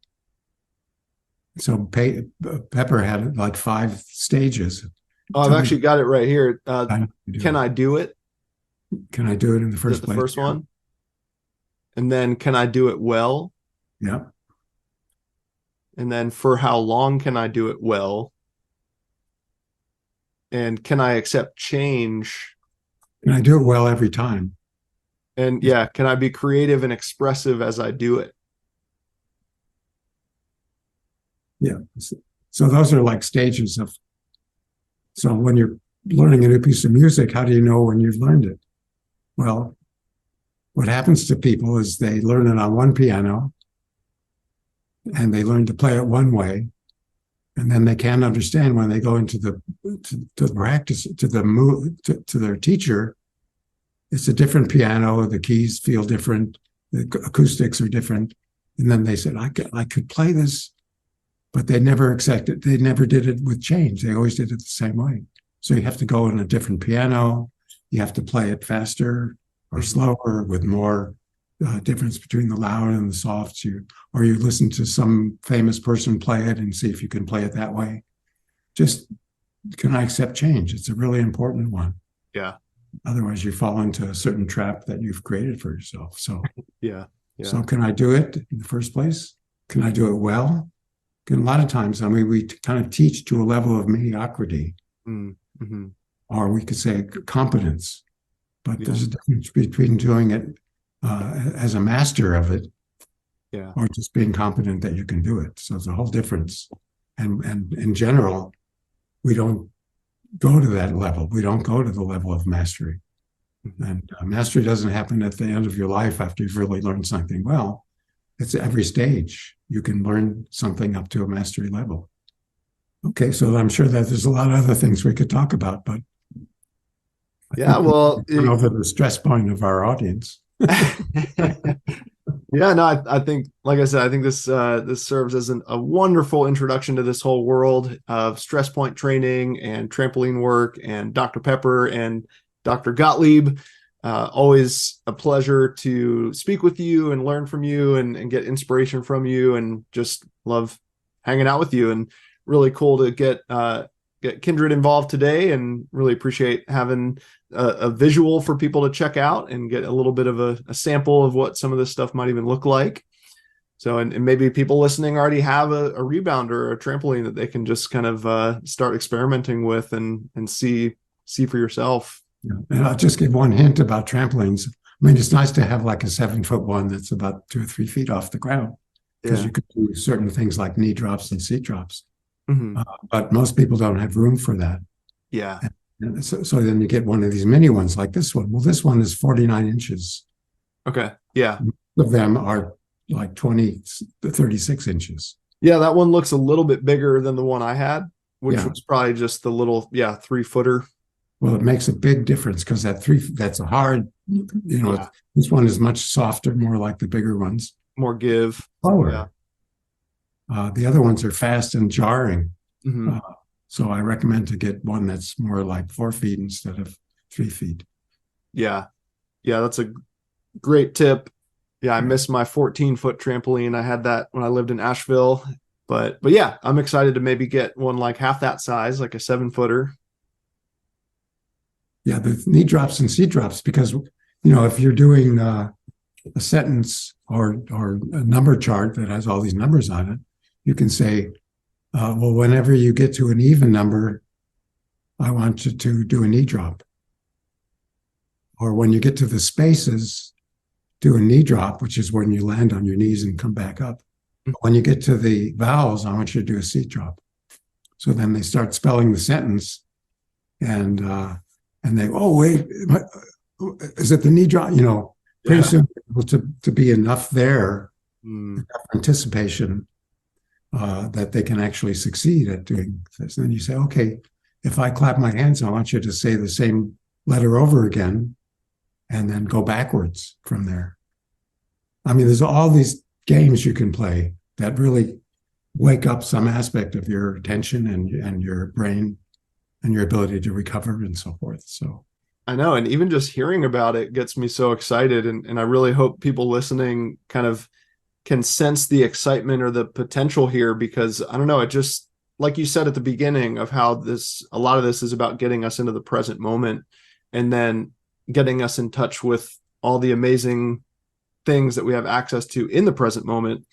So Pepper had like 5 stages. Oh, I've actually got it right here. Can I do it? Can I do it in the first place? The first one. And then can I do it well? Yeah. And then for how long can I do it well? And can I accept change? Can I do it well every time? And yeah, can I be creative and expressive as I do it? Yeah. So those are like stages of, so when you're learning a new piece of music, how do you know when you've learned it? Well, what happens to people is they learn it on one piano and they learn to play it one way. And then they can't understand when they go into the practice, to their teacher. It's a different piano. The keys feel different. The acoustics are different. And then they said, I could play this, but they never accepted. They never did it with change. They always did it the same way. So you have to go in a different piano. You have to play it faster or slower with more difference between the loud and the soft. Or you listen to some famous person play it and see if you can play it that way. Just, can I accept change? It's a really important one. Yeah. Otherwise, you fall into a certain trap that you've created for yourself. So, yeah. So can I do it in the first place? Can I do it well? And a lot of times, I mean, we kind of teach to a level of mediocrity, or we could say competence. But there's a difference between doing it as a master of it, or just being competent that you can do it. So there's a whole difference. And in general, we don't go to that level. We don't go to the level of mastery. And mastery doesn't happen at the end of your life after you've really learned something well. It's every stage. You can learn something up to a mastery level. Okay, so I'm sure that there's a lot of other things we could talk about, but well, over the stress point of our audience. I think, like I said, I think this serves as a wonderful introduction to this whole world of stress point training and trampoline work and Dr. Pepper and Dr. Gottlieb. Always a pleasure to speak with you and learn from you and get inspiration from you, and just love hanging out with you. And really cool to get Kindred involved today, and really appreciate having a visual for people to check out and get a little bit of a sample of what some of this stuff might even look like. So, and maybe people listening already have a rebounder or a trampoline that they can just kind of start experimenting with and see for yourself. Yeah. And I'll just give one hint about trampolines. I mean, it's nice to have like a 7-foot one that's about 2 or 3 feet off the ground, because you could do certain things like knee drops and seat drops. But most people don't have room for that. Yeah. And so then you get one of these mini ones like this one. Well, this one is 49 inches. Okay. Yeah. Most of them are like 20 to 36 inches. Yeah, that one looks a little bit bigger than the one I had, which was probably just the little 3-footer. Well, it makes a big difference, because that's a hard, this one is much softer, more like the bigger ones. More give. Lower. Yeah. The other ones are fast and jarring. So I recommend to get one that's more like 4 feet instead of 3 feet. Yeah. Yeah, that's a great tip. Yeah, I miss my 14-foot trampoline. I had that when I lived in Asheville. But yeah, I'm excited to maybe get one like half that size, like a 7-footer. Yeah, the knee drops and seat drops, because, if you're doing a sentence or a number chart that has all these numbers on it, you can say, well, whenever you get to an even number, I want you to do a knee drop. Or when you get to the spaces, do a knee drop, which is when you land on your knees and come back up. When you get to the vowels, I want you to do a seat drop. So then they start spelling the sentence, and they, oh, wait, is it the knee drop? Pretty soon able to be enough there, enough anticipation, that they can actually succeed at doing this. And then you say, okay, if I clap my hands, I want you to say the same letter over again, and then go backwards from there. I mean, there's all these games you can play that really wake up some aspect of your attention and your brain, and your ability to recover and so forth. So I know. And even just hearing about it gets me so excited. And I really hope people listening kind of can sense the excitement or the potential here, because I don't know, it just, like you said at the beginning of how a lot of this is about getting us into the present moment and then getting us in touch with all the amazing things that we have access to in the present moment.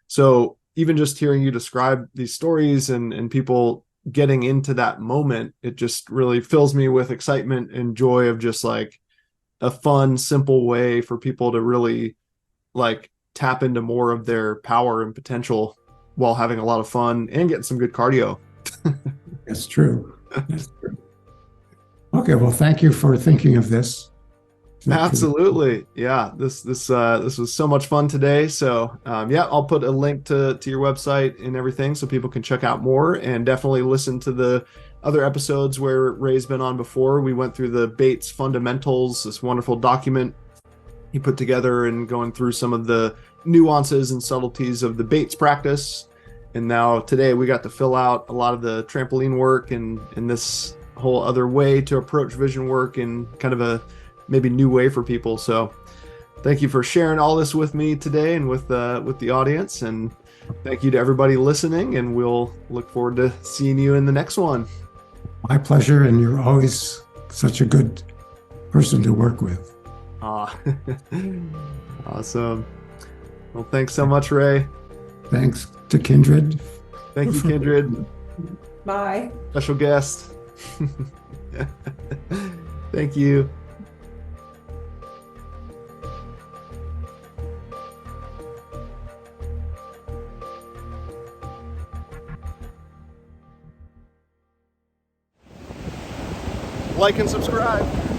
So even just hearing you describe these stories and people getting into that moment, it just really fills me with excitement and joy of just like a fun, simple way for people to really like tap into more of their power and potential while having a lot of fun and getting some good cardio. that's true. That's true. Okay, well, thank you for thinking of this. Absolutely. Yeah, this was so much fun today. So yeah, I'll put a link to your website and everything so people can check out more, and definitely listen to the other episodes where Ray's been on before. We went through the Bates Fundamentals, this wonderful document he put together, and going through some of the nuances and subtleties of the Bates practice. And now today we got to fill out a lot of the trampoline work and this whole other way to approach vision work in kind of a maybe new way for people. So thank you for sharing all this with me today and with the audience, and thank you to everybody listening, and we'll look forward to seeing you in the next one. My pleasure, and you're always such a good person to work with. Awesome. Well, thanks so much, Ray. Thanks to Kindred. Thank you, Kindred. Bye. Special guest. Thank you. Like and subscribe.